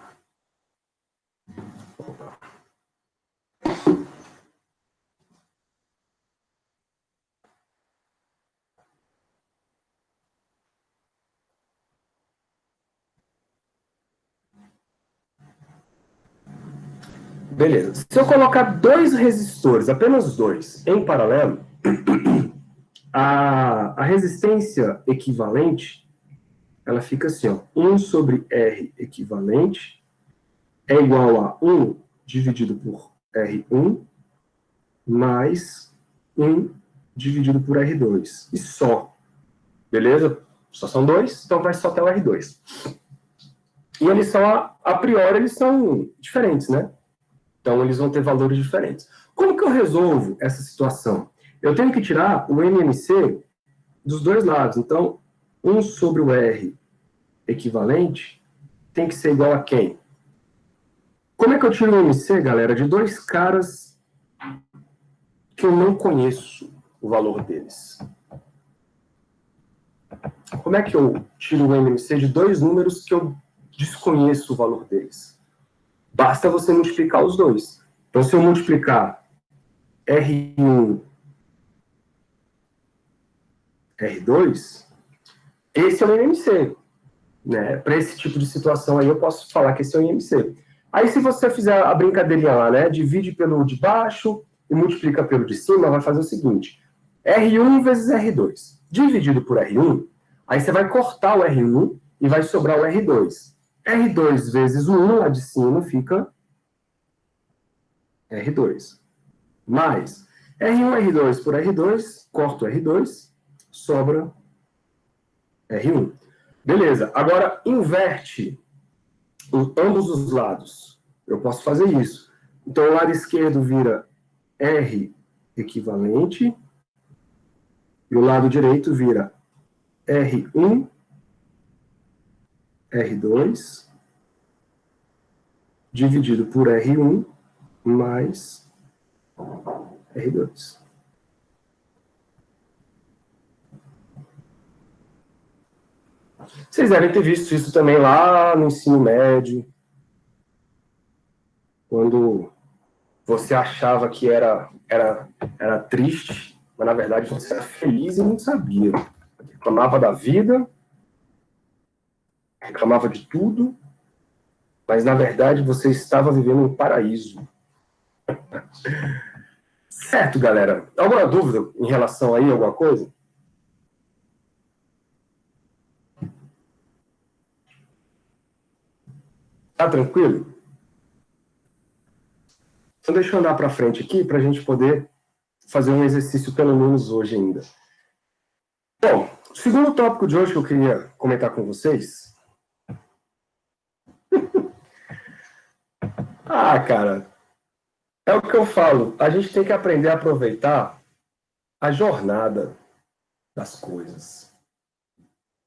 Beleza. Se eu colocar 2 resistores, apenas 2, em paralelo, a resistência equivalente, ela fica assim, ó, 1 sobre R equivalente é igual a 1 dividido por R1 mais 1 dividido por R2. E só. Beleza? Só são 2, então vai só até o R2. E eles são, a priori, eles são diferentes, né? Então, eles vão ter valores diferentes. Como que eu resolvo essa situação? Eu tenho que tirar o MMC dos dois lados. Então, 1 sobre o R equivalente tem que ser igual a quem? Como é que eu tiro o MC, galera, de dois caras que eu não conheço o valor deles? Como é que eu tiro o MMC de dois números que eu desconheço o valor deles? Basta você multiplicar os dois. Então, se eu multiplicar R1, R2, esse é o MMC. Né? Para esse tipo de situação aí, eu posso falar que esse é o IMC. Aí, se você fizer a brincadeirinha lá, né? Divide pelo de baixo e multiplica pelo de cima, vai fazer o seguinte: R1 vezes R2. Dividido por R1, aí você vai cortar o R1 e vai sobrar o R2. R2 vezes o 1 lá de cima fica R2. Mais R1, R2 por R2, corto o R2, sobra R1. Beleza, agora inverte ambos os lados. Eu posso fazer isso. Então, o lado esquerdo vira R equivalente e o lado direito vira R1, R2, dividido por R1 mais R2. Vocês devem ter visto isso também lá no ensino médio, quando você achava que era triste, mas na verdade você era feliz e não sabia. Reclamava da vida, reclamava de tudo, mas na verdade você estava vivendo um paraíso. Certo, galera? Alguma dúvida em relação aí, alguma coisa? Tá tranquilo? Então deixa eu andar para frente aqui para a gente poder fazer um exercício pelo menos hoje ainda. Bom, o segundo tópico de hoje que eu queria comentar com vocês. Cara, é o que eu falo. A gente tem que aprender a aproveitar a jornada das coisas.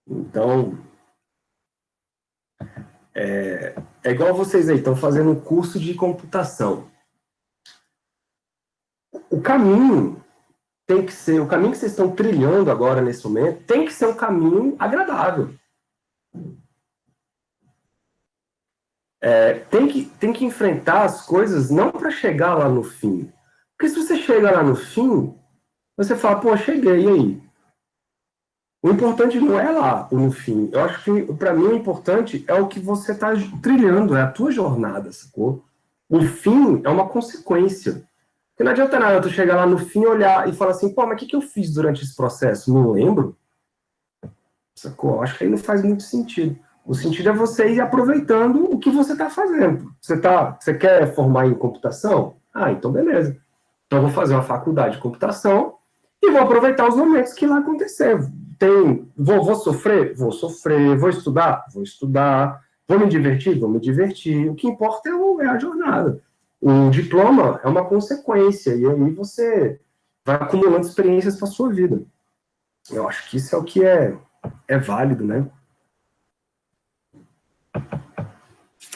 Então, é igual vocês aí, estão fazendo um curso de computação. O caminho tem que ser, o caminho que vocês estão trilhando agora nesse momento, tem que ser um caminho agradável. Tem que enfrentar as coisas não para chegar lá no fim. Porque se você chega lá no fim, você fala, pô, cheguei, e aí? O importante não é lá, no fim. Eu acho que, para mim, o importante é o que você está trilhando, é a tua jornada, sacou? O fim é uma consequência. Porque não adianta nada tu chegar lá no fim, olhar e falar assim, pô, mas o que eu fiz durante esse processo? Não lembro? Sacou? Acho que aí não faz muito sentido. O sentido é você ir aproveitando o que você está fazendo. Você quer formar em computação? Então beleza. Então eu vou fazer uma faculdade de computação e vou aproveitar os momentos que lá acontecer. Vou sofrer? Vou sofrer. Vou estudar? Vou estudar. Vou me divertir? Vou me divertir. O que importa é a jornada. O diploma é uma consequência, e aí você vai acumulando experiências para a sua vida. Eu acho que isso é o que é válido, né?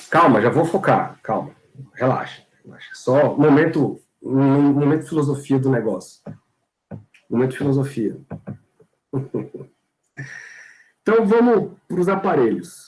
Calma, já vou focar. Calma. Relaxa. Só momento filosofia do negócio. Momento filosofia. Então vamos para os aparelhos.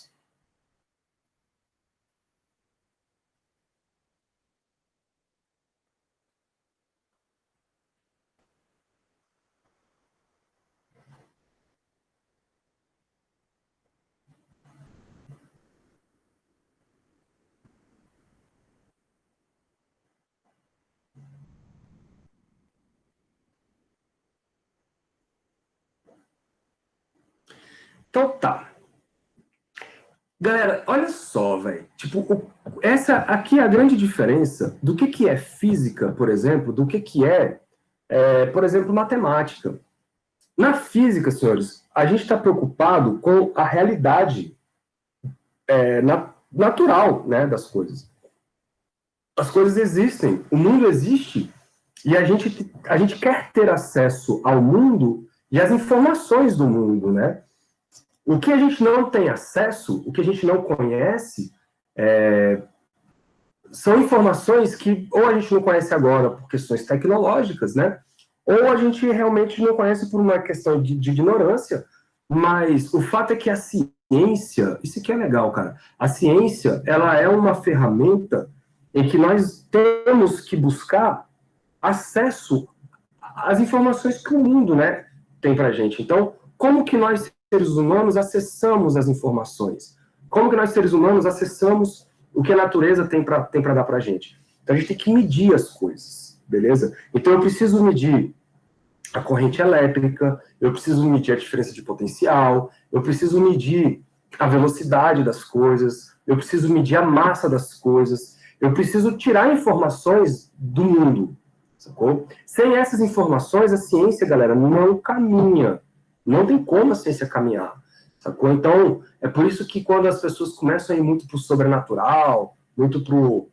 Então tá. Galera, olha só, velho. Tipo, essa aqui é a grande diferença do que é física, por exemplo, do que por exemplo, matemática. Na física, senhores, a gente está preocupado com a realidade natural, né, das coisas. As coisas existem, o mundo existe E a gente quer ter acesso ao mundo e às informações do mundo, né? O que a gente não tem acesso, o que a gente não conhece, são informações que ou a gente não conhece agora por questões tecnológicas, né? Ou a gente realmente não conhece por uma questão de ignorância, mas o fato é que a ciência, isso aqui é legal, cara, a ciência, ela é uma ferramenta em que nós temos que buscar acesso às informações que o mundo, né, tem pra gente. Então, como que nós, seres humanos, acessamos as informações? Como que nós, seres humanos, acessamos o que a natureza tem para dar pra gente? Então, a gente tem que medir as coisas, beleza? Então, eu preciso medir a corrente elétrica, eu preciso medir a diferença de potencial, eu preciso medir a velocidade das coisas, eu preciso medir a massa das coisas, eu preciso tirar informações do mundo, sacou? Sem essas informações, a ciência, galera, não caminha. Não tem como a ciência caminhar, sacou? Então, é por isso que quando as pessoas começam a ir muito pro sobrenatural, muito pro,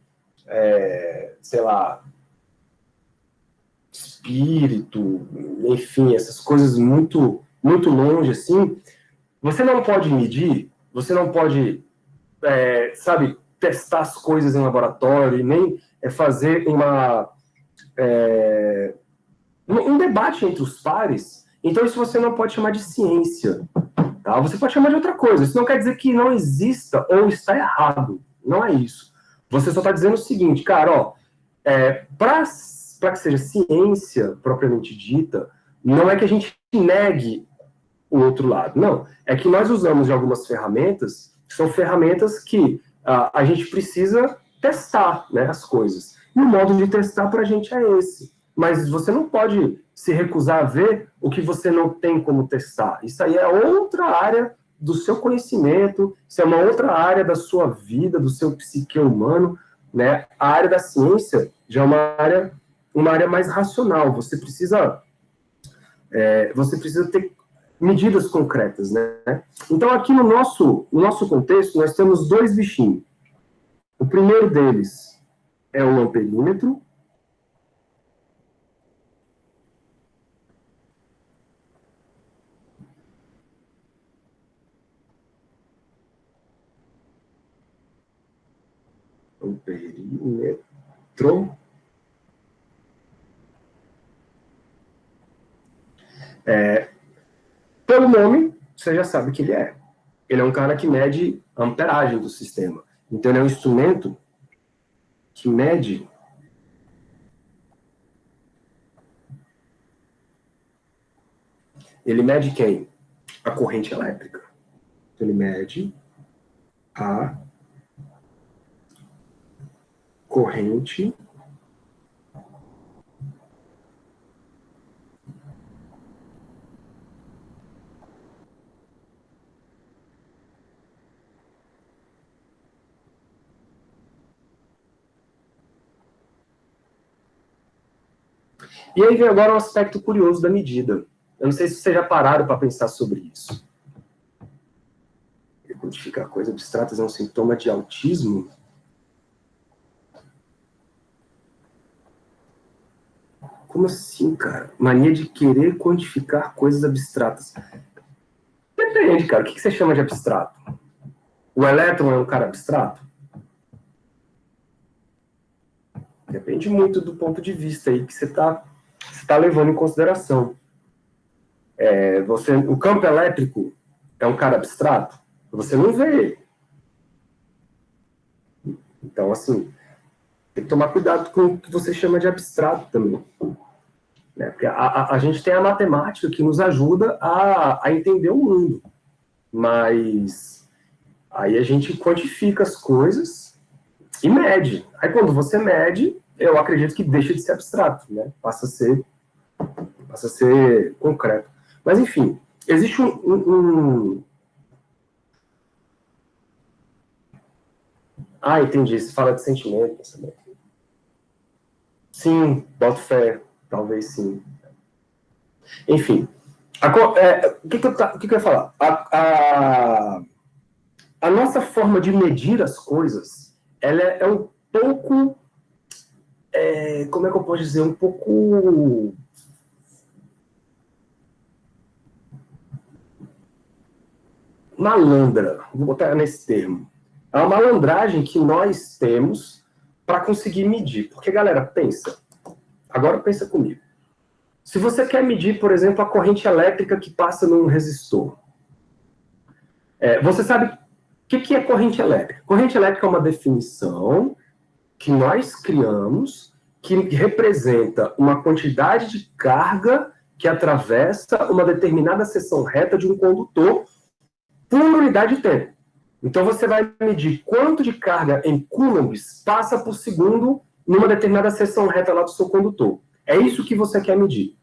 sei lá, espírito, enfim, essas coisas muito longe, assim, você não pode medir, você não pode, sabe, testar as coisas em laboratório, e nem fazer um debate entre os pares. Então, isso você não pode chamar de ciência. Tá? Você pode chamar de outra coisa. Isso não quer dizer que não exista ou está errado. Não é isso. Você só está dizendo o seguinte, cara, ó, para que seja ciência propriamente dita, não é que a gente negue o outro lado. Não. É que nós usamos de algumas ferramentas, que são ferramentas que a gente precisa testar, né, as coisas. E o modo de testar para a gente é esse. Mas você não pode se recusar a ver o que você não tem como testar. Isso aí é outra área do seu conhecimento, isso é uma outra área da sua vida, do seu psique humano, né? A área da ciência já é uma área mais racional. Você precisa ter medidas concretas, né? Então, aqui no nosso contexto, nós temos dois bichinhos. O primeiro deles é o amperímetro. Amperímetro. Pelo nome, você já sabe que ele é. Ele é um cara que mede a amperagem do sistema. Então, ele é um instrumento que mede quem? A corrente elétrica. Então, ele mede a corrente E aí vem agora um aspecto curioso da medida. Eu não sei se vocês já pararam para pensar sobre isso. Quantificar coisas abstratas é um sintoma de autismo? Como assim, cara? Mania de querer quantificar coisas abstratas. Depende, cara. O que você chama de abstrato? O elétron é um cara abstrato? Depende muito do ponto de vista aí que você está levando em consideração. O campo elétrico é um cara abstrato? Você não vê ele. Então, assim, tem que tomar cuidado com o que você chama de abstrato também. Né? Porque a gente tem a matemática que nos ajuda a entender o mundo. Mas aí a gente quantifica as coisas e mede. Aí quando você mede, eu acredito que deixa de ser abstrato, né? Passa a ser concreto. Mas, enfim, existe Ah, entendi. Você fala de sentimento, pensamento. Sim, boto fé. Talvez sim. Enfim. O que eu ia falar? A nossa forma de medir as coisas, ela é um pouco como é que eu posso dizer, um pouco malandra, vou botar nesse termo. É uma malandragem que nós temos para conseguir medir. Porque, galera, pensa. Agora pensa comigo. Se você quer medir, por exemplo, a corrente elétrica que passa num resistor, você sabe o que é corrente elétrica? Corrente elétrica é uma definição que nós criamos que representa uma quantidade de carga que atravessa uma determinada seção reta de um condutor por unidade de tempo. Então você vai medir quanto de carga em coulombs passa por segundo numa determinada seção reta lá do seu condutor. É isso que você quer medir.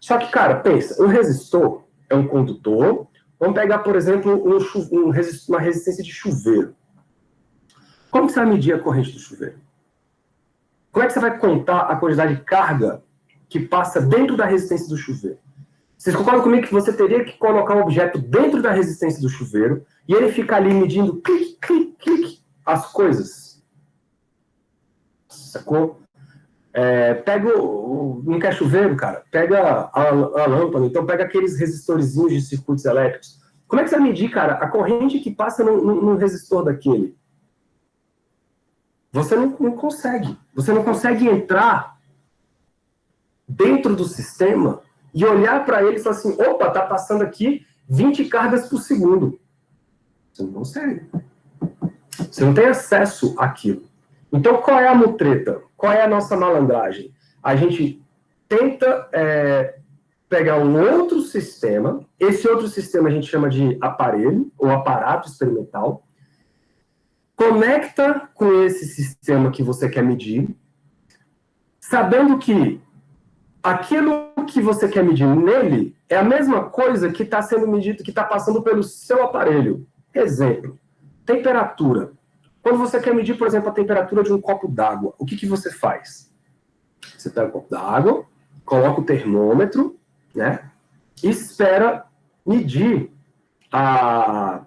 Só que, cara, pensa, um resistor é um condutor. Vamos pegar, por exemplo, uma resistência de chuveiro. Como que você vai medir a corrente do chuveiro? Como é que você vai contar a quantidade de carga que passa dentro da resistência do chuveiro? Vocês concordam comigo que você teria que colocar um objeto dentro da resistência do chuveiro e ele fica ali medindo clique, clique, clique, as coisas? Sacou? Pega não quer chuveiro, cara? Pega a lâmpada, então pega aqueles resistorzinhos de circuitos elétricos. Como é que você vai medir, cara, a corrente que passa no resistor daquele? Você não consegue. Você não consegue entrar dentro do sistema e olhar para ele e falar assim, opa, tá passando aqui 20 cargas por segundo. Você não consegue. Você não tem acesso àquilo. Então, qual é a mutreta? Qual é a nossa malandragem? A gente tenta pegar um outro sistema, esse outro sistema a gente chama de aparelho, ou aparato experimental, conecta com esse sistema que você quer medir, sabendo que aquilo que você quer medir nele é a mesma coisa que está sendo medido, que está passando pelo seu aparelho. Exemplo, temperatura. Quando você quer medir, por exemplo, a temperatura de um copo d'água, o que você faz? Você pega um copo d'água, coloca o termômetro, né? E espera medir a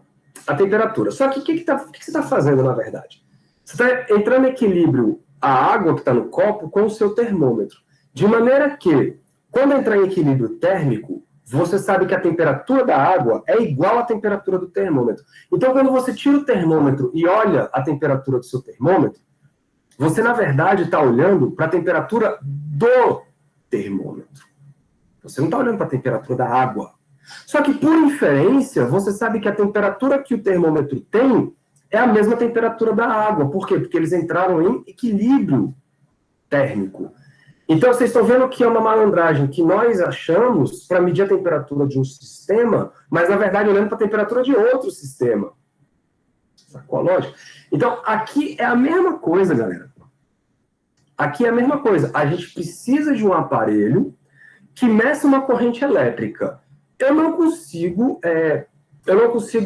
temperatura. Só que o que você está fazendo, na verdade? Você está entrando em equilíbrio a água que está no copo com o seu termômetro. De maneira que, quando entrar em equilíbrio térmico, você sabe que a temperatura da água é igual à temperatura do termômetro. Então, quando você tira o termômetro e olha a temperatura do seu termômetro, você, na verdade, está olhando para a temperatura do termômetro. Você não está olhando para a temperatura da água. Só que, por inferência, você sabe que a temperatura que o termômetro tem é a mesma temperatura da água. Por quê? Porque eles entraram em equilíbrio térmico. Então, vocês estão vendo que é uma malandragem que nós achamos para medir a temperatura de um sistema, mas, na verdade, olhando para a temperatura de outro sistema. Sacou a lógica? Então, aqui é a mesma coisa, galera. Aqui é a mesma coisa. A gente precisa de um aparelho que meça uma corrente elétrica. Eu não consigo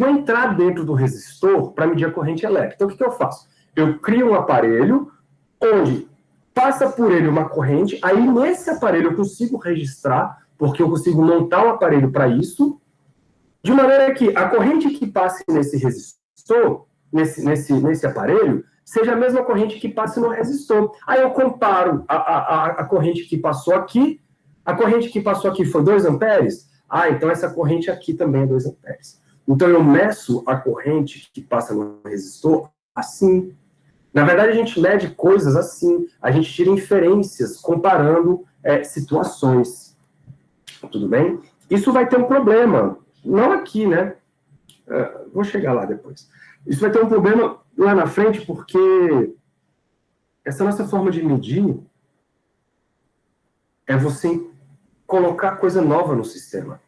entrar dentro do resistor para medir a corrente elétrica. Então, o que eu faço? Eu crio um aparelho onde passa por ele uma corrente, aí nesse aparelho eu consigo registrar, porque eu consigo montar um aparelho para isso, de maneira que a corrente que passe nesse resistor, nesse aparelho, seja a mesma corrente que passe no resistor. Aí eu comparo a corrente que passou aqui, a corrente que passou aqui foi 2 amperes, então essa corrente aqui também é 2 amperes. Então eu meço a corrente que passa no resistor assim. Na verdade, a gente mede coisas assim, a gente tira inferências comparando situações. Tudo bem? Isso vai ter um problema, não aqui, né? Vou chegar lá depois. Isso vai ter um problema lá na frente, porque essa nossa forma de medir é você colocar coisa nova no sistema.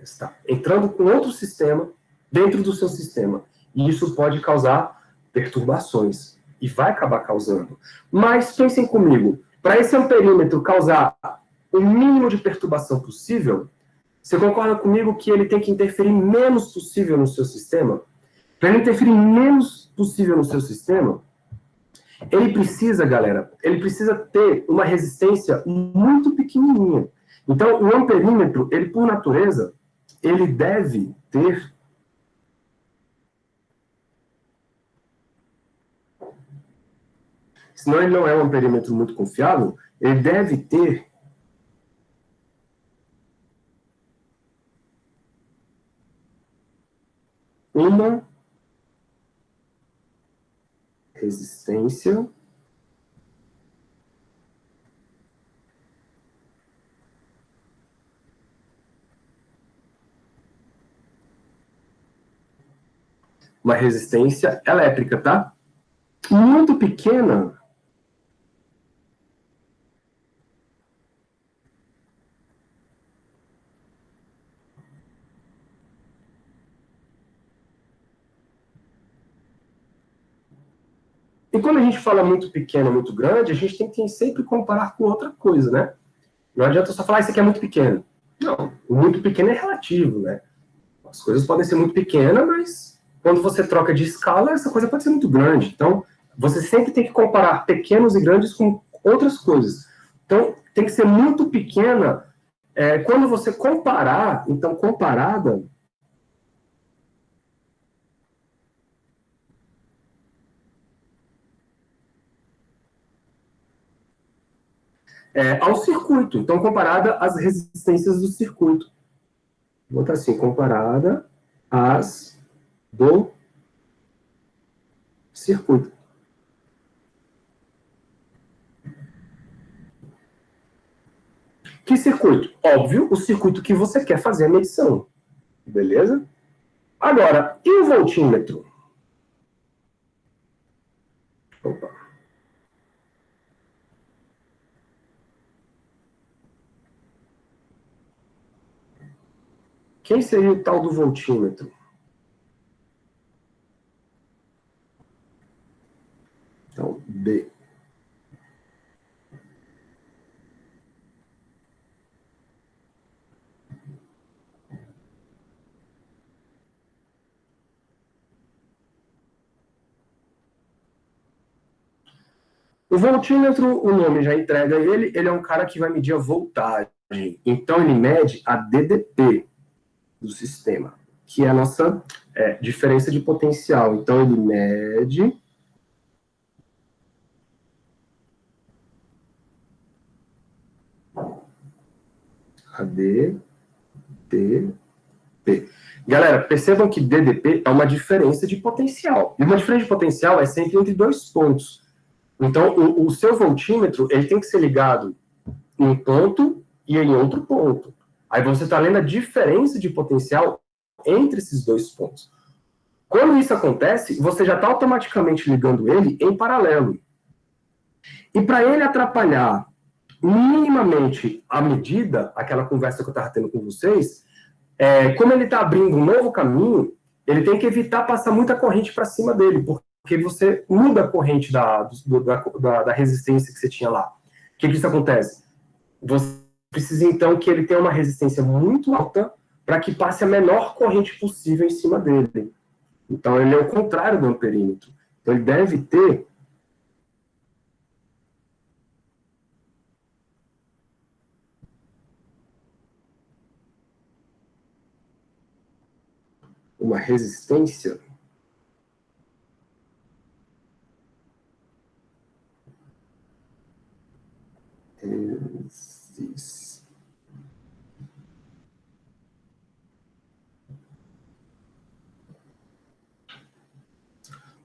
Está entrando com outro sistema dentro do seu sistema. E isso pode causar perturbações. E vai acabar causando. Mas pensem comigo, para esse amperímetro causar o mínimo de perturbação possível, você concorda comigo que ele tem que interferir menos possível no seu sistema? Para ele interferir menos possível no seu sistema, ele precisa, galera, ele precisa ter uma resistência muito pequenininha. Então, o amperímetro, ele por natureza, ele deve ter senão ele não é um amperímetro muito confiável, ele deve ter uma resistência elétrica, tá? Muito pequena. E quando a gente fala muito pequeno, muito grande, a gente tem que sempre comparar com outra coisa, né? Não adianta só falar, isso aqui é muito pequeno. Não, o muito pequeno é relativo, né? As coisas podem ser muito pequenas, mas quando você troca de escala, essa coisa pode ser muito grande. Então, você sempre tem que comparar pequenos e grandes com outras coisas. Então, tem que ser muito pequena. Quando você comparar, então, comparada ao circuito. Então, comparada às resistências do circuito. Vou botar assim, comparada às do circuito. Que circuito? Óbvio, o circuito que você quer fazer a medição. Beleza? Agora, e o voltímetro? Opa. Quem seria o tal do voltímetro? Então, B. O voltímetro, o nome já entrega ele é um cara que vai medir a voltagem. Então, ele mede a DDP do sistema, que é a nossa diferença de potencial. Então, ele mede a DDP. Galera, percebam que DDP é uma diferença de potencial. E uma diferença de potencial é sempre entre dois pontos. Então, o seu voltímetro ele tem que ser ligado em um ponto e em outro ponto. Aí você está lendo a diferença de potencial entre esses dois pontos. Quando isso acontece, você já está automaticamente ligando ele em paralelo. E para ele atrapalhar minimamente a medida, aquela conversa que eu estava tendo com vocês, como ele está abrindo um novo caminho, ele tem que evitar passar muita corrente para cima dele, porque você muda a corrente da resistência que você tinha lá. O que isso acontece? Você precisa, então, que ele tenha uma resistência muito alta para que passe a menor corrente possível em cima dele. Então, ele é o contrário do amperímetro. Então, ele deve ter uma resistência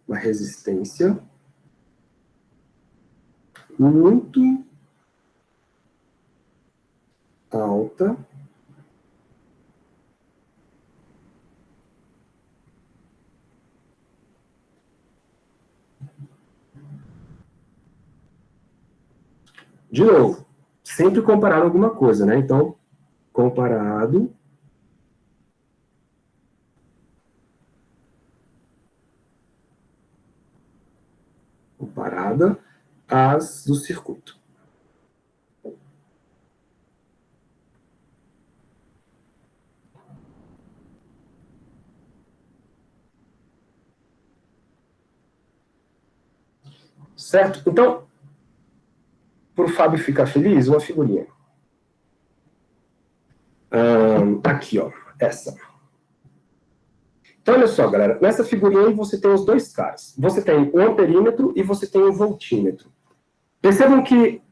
uma resistência muito alta de novo, sempre comparado a alguma coisa, né? Então, comparada às do circuito. Certo? Então, para o Fábio ficar feliz, uma figurinha. Aqui, ó, essa. Então, olha só, galera, nessa figurinha aí você tem os dois caras. Você tem o amperímetro e você tem o voltímetro. Percebam que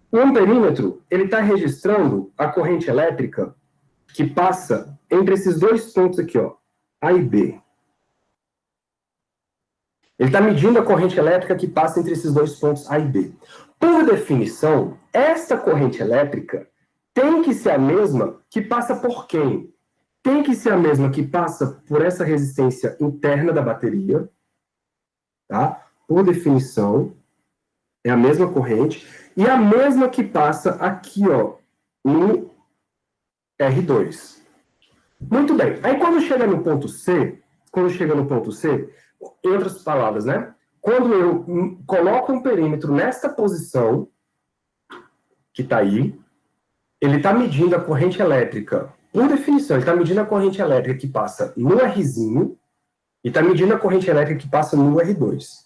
o amperímetro, ele está registrando a corrente elétrica que passa entre esses dois pontos aqui, ó, A e B. Ele está medindo a corrente elétrica que passa entre esses dois pontos A e B. Por definição, esta corrente elétrica tem que ser a mesma que passa por quem? Tem que ser a mesma que passa por essa resistência interna da bateria, tá? Por definição, é a mesma corrente, e a mesma que passa aqui, ó, no R2. Muito bem. Aí quando chega no ponto C, em outras palavras, né? Quando eu coloco um perímetro nesta posição, que está aí, ele está medindo a corrente elétrica, por definição, ele está medindo a corrente elétrica que passa no Rzinho, e está medindo a corrente elétrica que passa no R2.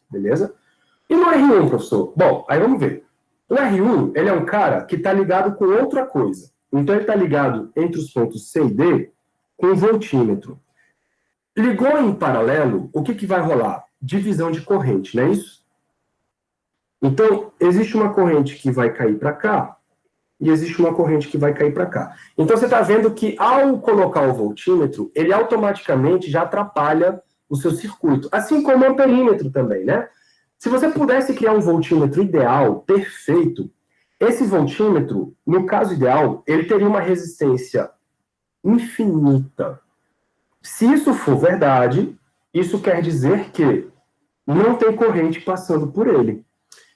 Beleza? E no R1, professor? Bom, aí vamos ver. O R1, ele é um cara que está ligado com outra coisa. Então, ele está ligado entre os pontos C e D com um voltímetro. Ligou em paralelo, o que vai rolar? Divisão de corrente, não é isso? Então, existe uma corrente que vai cair para cá e existe uma corrente que vai cair para cá. Então, você está vendo que, ao colocar o voltímetro, ele automaticamente já atrapalha o seu circuito. Assim como o amperímetro também, né? Se você pudesse criar um voltímetro ideal, perfeito, esse voltímetro, no caso ideal, ele teria uma resistência infinita. Se isso for verdade, isso quer dizer que não tem corrente passando por ele.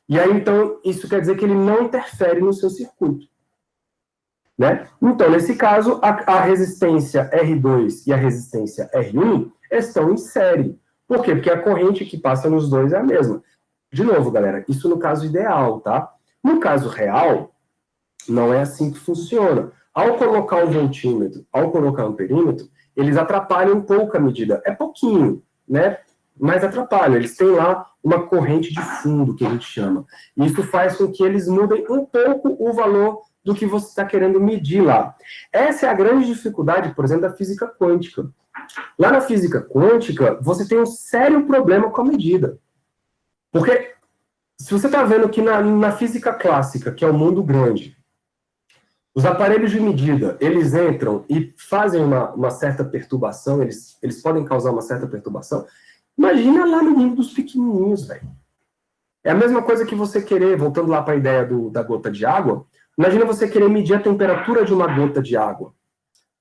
E aí, então, isso quer dizer que ele não interfere no seu circuito. Né? Então, nesse caso, a resistência R2 e a resistência R1 estão em série. Por quê? Porque a corrente que passa nos dois é a mesma. De novo, galera, isso no caso ideal, tá? No caso real, não é assim que funciona. Ao colocar o voltímetro, ao colocar o amperímetro, eles atrapalham um pouco a medida. É pouquinho, né? Mas atrapalham. Eles têm lá uma corrente de fundo, que a gente chama. E isso faz com que eles mudem um pouco o valor do que você está querendo medir lá. Essa é a grande dificuldade, por exemplo, da física quântica. Lá na física quântica, você tem um sério problema com a medida. Porque se você está vendo que na física clássica, que é o mundo grande, os aparelhos de medida, eles entram e fazem uma certa perturbação, eles podem causar uma certa perturbação. Imagina lá no mundo dos pequenininhos, velho. É a mesma coisa que você querer, voltando lá para a ideia da gota de água, imagina você querer medir a temperatura de uma gota de água.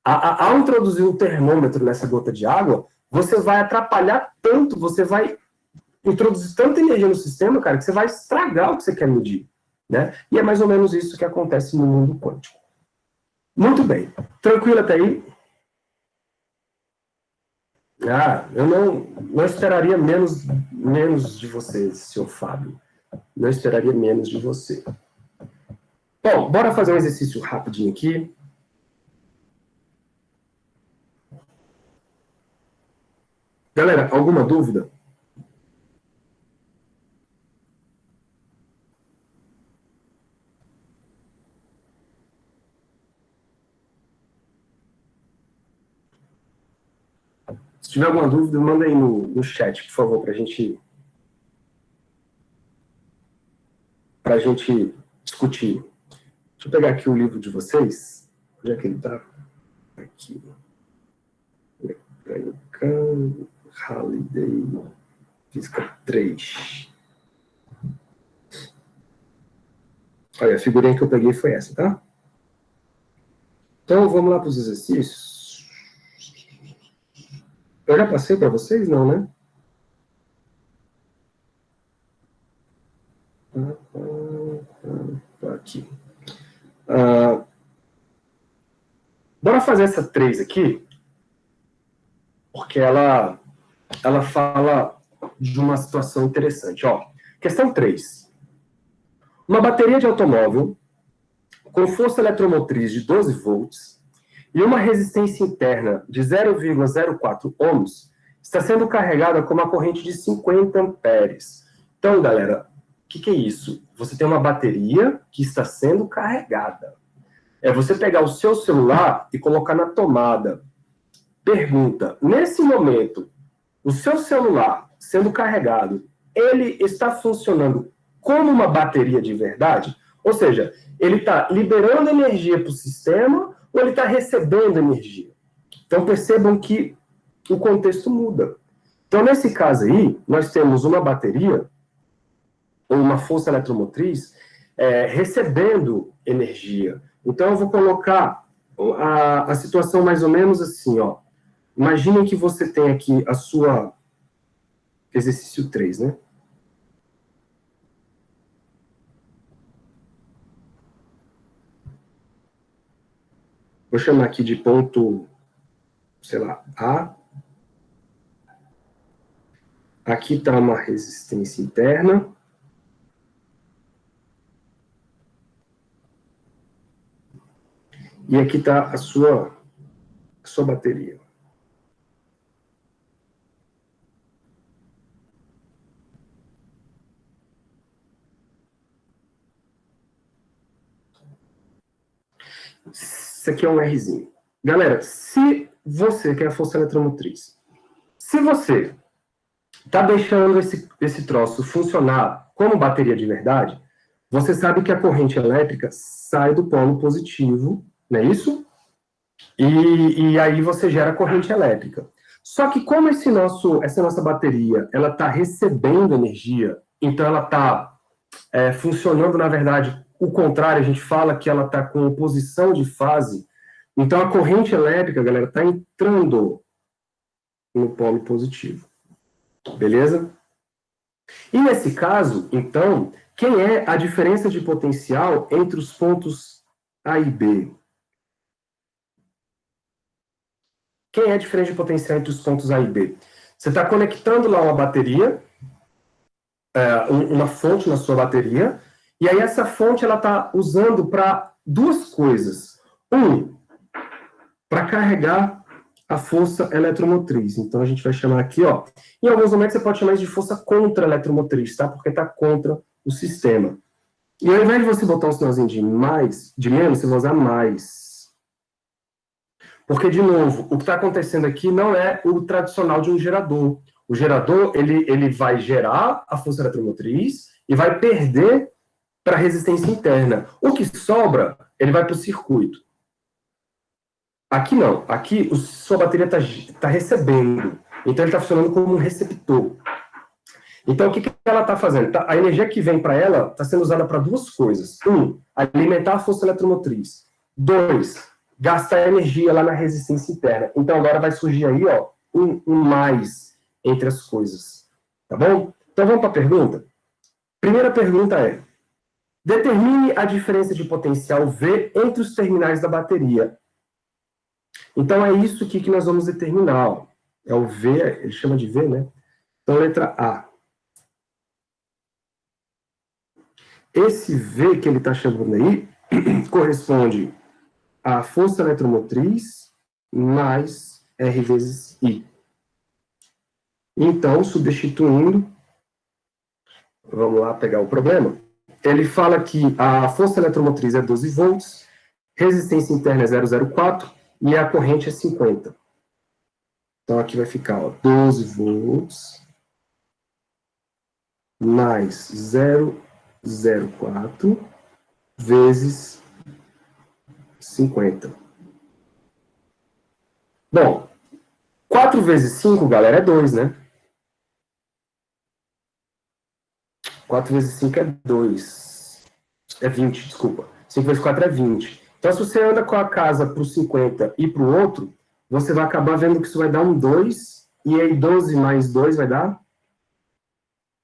Ao introduzir um termômetro nessa gota de água, você vai atrapalhar tanto, você vai introduzir tanta energia no sistema, cara, que você vai estragar o que você quer medir. Né? E é mais ou menos isso que acontece no mundo quântico. Muito bem. Tranquilo até aí? Eu não esperaria menos de você, senhor Fábio. Não esperaria menos de você. Bom, bora fazer um exercício rapidinho aqui. Galera, alguma dúvida? Se tiver alguma dúvida, manda aí no chat, por favor, para a gente discutir. Deixa eu pegar aqui o livro de vocês. Onde é que ele está? Aqui. Mecânica, Halliday, Física 3. Olha, a figurinha que eu peguei foi essa, tá? Então, vamos lá para os exercícios. Eu já passei para vocês? Não, né? Aqui. Bora fazer essa 3 aqui, porque ela fala de uma situação interessante. Ó, questão 3. Uma bateria de automóvel com força eletromotriz de 12 volts e uma resistência interna de 0,04 ohms está sendo carregada com uma corrente de 50 amperes. Então, galera, o que é isso? Você tem uma bateria que está sendo carregada. É você pegar o seu celular e colocar na tomada. Pergunta, nesse momento, o seu celular sendo carregado, ele está funcionando como uma bateria de verdade, ou seja, ele está liberando energia para o sistema ou ele está recebendo energia? Então, percebam que o contexto muda. Então, nesse caso aí, nós temos uma bateria, ou uma força eletromotriz, recebendo energia. Então, eu vou colocar a situação mais ou menos assim, ó. Imaginem que você tem aqui a sua... Exercício 3, né? Vou chamar aqui de ponto, sei lá, A. Aqui está uma resistência interna. E aqui está a sua bateria. Isso aqui é um Rzinho. Galera, se você, que é a força eletromotriz, se você está deixando esse troço funcionar como bateria de verdade, você sabe que a corrente elétrica sai do polo positivo, não é isso? E aí você gera corrente elétrica. Só que como essa nossa bateria, ela está recebendo energia, então ela está funcionando, na verdade, o contrário, a gente fala que ela está com oposição de fase, então a corrente elétrica, galera, está entrando no polo positivo. Beleza? E nesse caso, então, quem é a diferença de potencial entre os pontos A e B? Quem é a diferença de potencial entre os pontos A e B? Você está conectando lá uma bateria, uma fonte na sua bateria, e aí essa fonte ela está usando para duas coisas. Para carregar a força eletromotriz. Então, a gente vai chamar aqui, ó. Em alguns momentos, você pode chamar isso de força contra-eletromotriz, tá? Porque está contra o sistema. E ao invés de você botar um sinalzinho de menos, você vai usar mais. Porque, de novo, o que está acontecendo aqui não é o tradicional de um gerador. O gerador, ele vai gerar a força eletromotriz e vai perder para a resistência interna. O que sobra, ele vai para o circuito. Aqui não. Aqui sua bateria está recebendo. Então, ele está funcionando como um receptor. Então, o que ela está fazendo? A energia que vem para ela está sendo usada para duas coisas. Alimentar a força eletromotriz. 2, gastar energia lá na resistência interna. Então, agora vai surgir aí, ó, um mais entre as coisas. Tá bom? Então, vamos para a pergunta? Primeira pergunta é: determine a diferença de potencial V entre os terminais da bateria. Então, é isso aqui que nós vamos determinar. Ó. É o V, ele chama de V, né? Então, letra A. Esse V que ele está chamando aí corresponde à força eletromotriz mais R vezes I. Então, substituindo, vamos lá pegar o problema. Ele fala que a força eletromotriz é 12 volts, resistência interna é 0,04 e a corrente é 50. Então, aqui vai ficar, ó, 12 volts mais 0,04 vezes 50. Bom, 4 vezes 5, galera, é 2, né? 4 vezes 5 é 2. É 20, desculpa. 5 vezes 4 é 20. Então, se você anda com a casa para o 50 e para o outro, você vai acabar vendo que isso vai dar um 2, e aí 12 mais 2 vai dar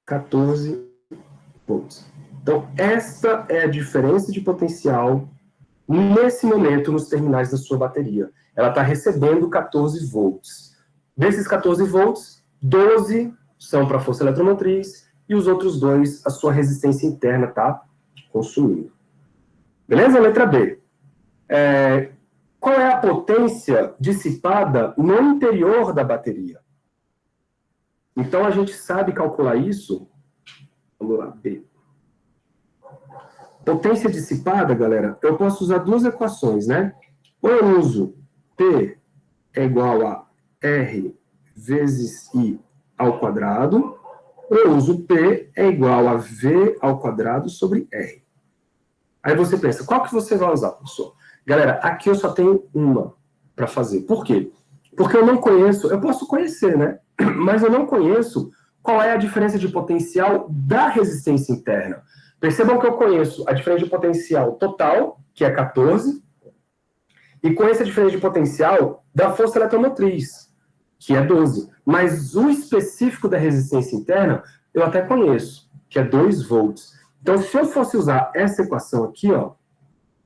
14 volts. Então, esta é a diferença de potencial nesse momento nos terminais da sua bateria. Ela está recebendo 14 volts. Desses 14 volts, 12 são para a força eletromotriz e os outros 2 a sua resistência interna está consumindo. Beleza? Letra B. Qual é a potência dissipada no interior da bateria? Então, a gente sabe calcular isso. Vamos lá, B. Potência dissipada, galera, eu posso usar duas equações, né? Ou eu uso P é igual a R vezes I ao quadrado, eu uso P é igual a V ao quadrado sobre R. Aí você pensa, qual que você vai usar, professor? Galera, aqui eu só tenho uma para fazer. Por quê? Porque eu não conheço, eu posso conhecer, né? Mas eu não conheço qual é a diferença de potencial da resistência interna. Percebam que eu conheço a diferença de potencial total, que é 14, e conheço a diferença de potencial da força eletromotriz, que é 12. Mas o específico da resistência interna, eu até conheço, que é 2 volts. Então, se eu fosse usar essa equação aqui, ó,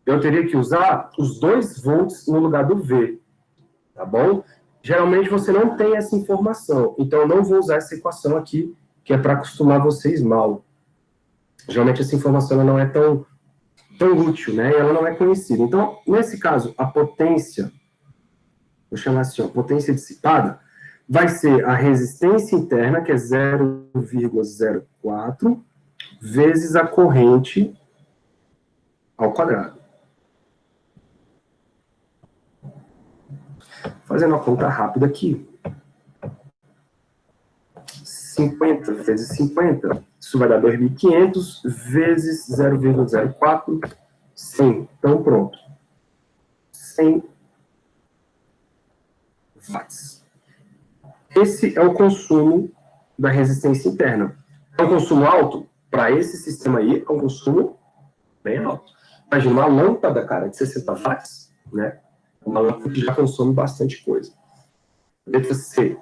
eu teria que usar os 2 volts no lugar do V, tá bom? Geralmente você não tem essa informação, então eu não vou usar essa equação aqui, que é para acostumar vocês mal. Geralmente essa informação ela não é tão útil, né? E ela não é conhecida. Então, nesse caso, a potência, vou chamar assim, ó, potência dissipada, vai ser a resistência interna, que é 0,04, vezes a corrente ao quadrado. Fazendo a conta rápida aqui. 50 vezes 50, isso vai dar 2.500 vezes 0,04, 100. Então, pronto. 100 watts. Esse é o consumo da resistência interna. É um consumo alto? Para esse sistema aí, é um consumo bem alto. Imagina uma lâmpada, cara, de 60 watts, né? Uma lâmpada que já consome bastante coisa. Letra C.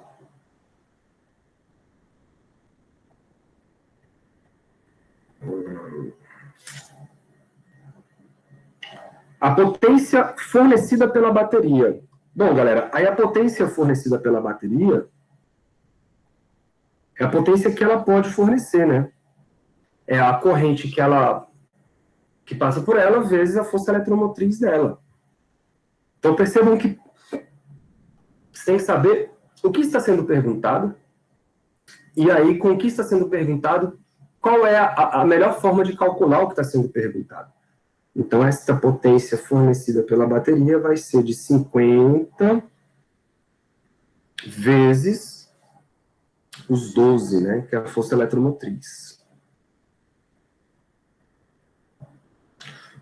A potência fornecida pela bateria. Bom, galera, aí a potência fornecida pela bateria é a potência que ela pode fornecer, né? É a corrente que passa por ela vezes a força eletromotriz dela. Então percebam que você tem que saber o que está sendo perguntado e aí com o que está sendo perguntado, qual é a melhor forma de calcular o que está sendo perguntado. Então essa potência fornecida pela bateria vai ser de 50 vezes os 12, né, que é a força eletromotriz.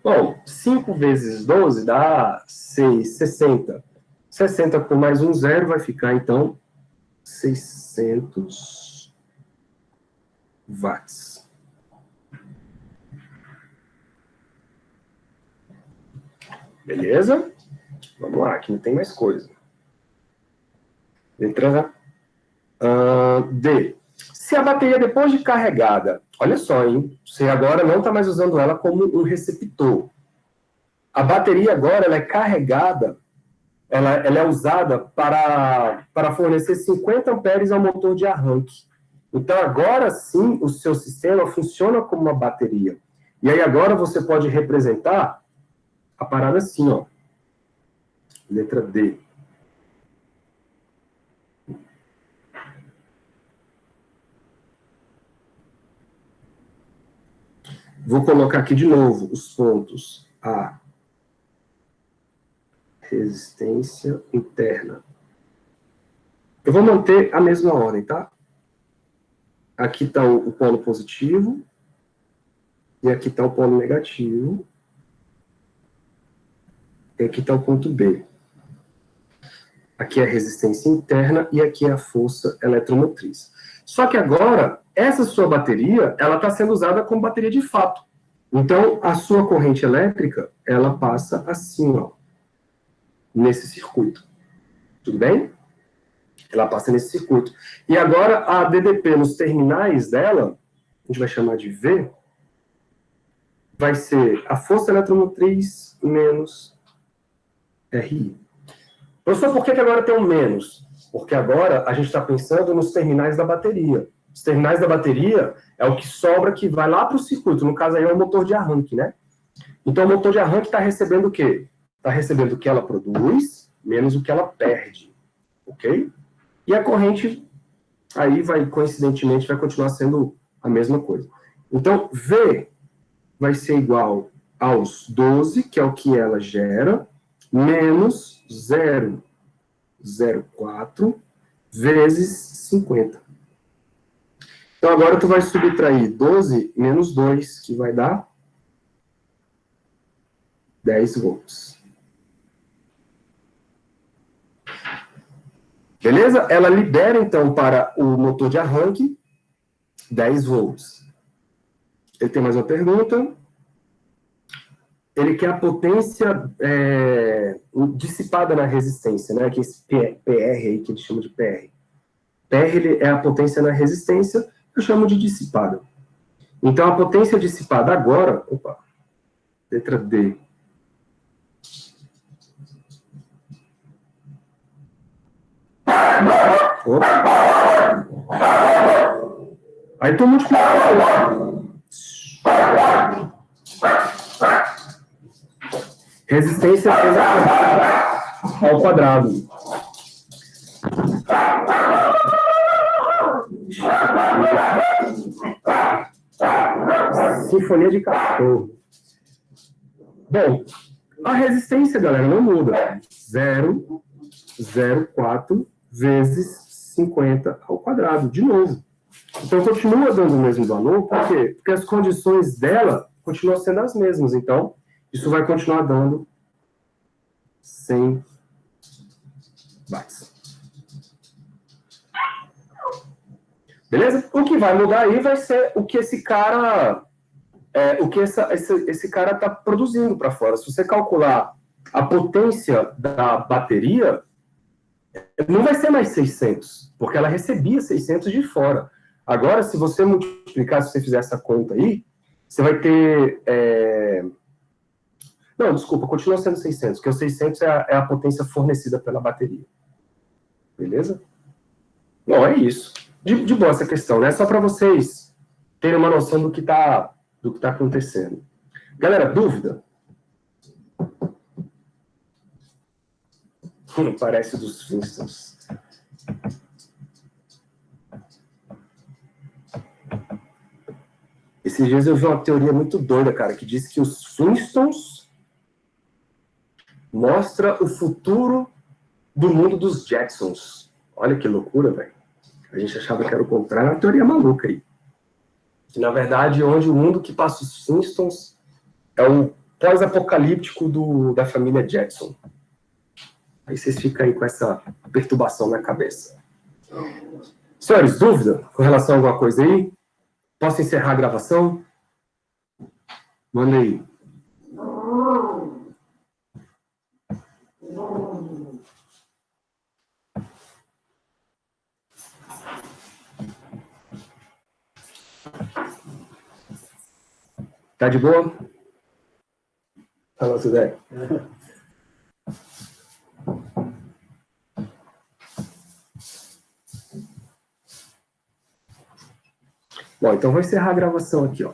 Bom, 5 vezes 12 dá 6, 60. 60 com mais um zero vai ficar, então, 600 watts. Beleza? Vamos lá, aqui não tem mais coisa. Letra D. Se a bateria, depois de carregada, olha só, hein? Você agora não está mais usando ela como um receptor. A bateria agora ela é carregada, ela é usada para fornecer 50 amperes ao motor de arranque. Então, agora sim, o seu sistema funciona como uma bateria. E aí, agora você pode representar a parada assim, ó. Letra D. Vou colocar aqui de novo os pontos. A resistência interna. Eu vou manter a mesma ordem, tá? Aqui está o polo positivo. E aqui está o polo negativo. E aqui está o ponto B. Aqui é a resistência interna e aqui é a força eletromotriz. Só que agora, essa sua bateria, ela está sendo usada como bateria de fato. Então, a sua corrente elétrica, ela passa assim, ó, nesse circuito. Tudo bem? Ela passa nesse circuito. E agora, a DDP nos terminais dela, a gente vai chamar de V, vai ser a força eletromotriz menos RI. Professor, por que agora tem um menos? Porque agora a gente está pensando nos terminais da bateria. Os terminais da bateria é o que sobra que vai lá para o circuito. No caso aí é o motor de arranque, né? Então o motor de arranque está recebendo o quê? Está recebendo o que ela produz, menos o que ela perde. Ok? E a corrente aí vai, coincidentemente, vai continuar sendo a mesma coisa. Então, V vai ser igual aos 12, que é o que ela gera, menos 0,04 vezes 50. Então, agora tu vai subtrair 12 menos 2, que vai dar 10 volts. Beleza? Ela libera, então, para o motor de arranque 10 volts. Ele tem mais uma pergunta. Ele quer a potência dissipada na resistência, né? Que esse PR aí, que ele chama de PR. PR é a potência na resistência, eu chamo de dissipada. Então, a potência dissipada agora... Opa, letra D. Opa. Aí tu multiplica. Resistência ao quadrado. Sinfonia de cachorro. Bom, a resistência, galera, não muda. 0,04 vezes 50 ao quadrado, de novo. Então, continua dando o mesmo valor, por quê? Porque as condições dela continuam sendo as mesmas. Então, isso vai continuar dando 100 watts. Beleza? O que vai mudar aí vai ser o que esse cara... esse cara está produzindo para fora. Se você calcular a potência da bateria, não vai ser mais 600, porque ela recebia 600 de fora. Agora, se você multiplicar, se você fizer essa conta aí, você vai ter... Não, desculpa, continua sendo 600, porque o 600 é a potência fornecida pela bateria. Beleza? Bom, é isso. De boa essa questão, né? Só para vocês terem uma noção do que tá acontecendo. Galera, dúvida? Parece dos Flintstones. Esses dias eu vi uma teoria muito doida, cara, que diz que os Flintstones mostra o futuro do mundo dos Jetsons. Olha que loucura, velho. A gente achava que era o contrário, é uma teoria maluca aí. Que, na verdade, onde o mundo que passa os Flintstones é o pós-apocalíptico da família Jetson. Aí vocês ficam aí com essa perturbação na cabeça. Senhores, dúvida com relação a alguma coisa aí? Posso encerrar a gravação? Manda aí. Tá de boa? Fala, Sudé. Bom, então vou encerrar a gravação aqui, ó.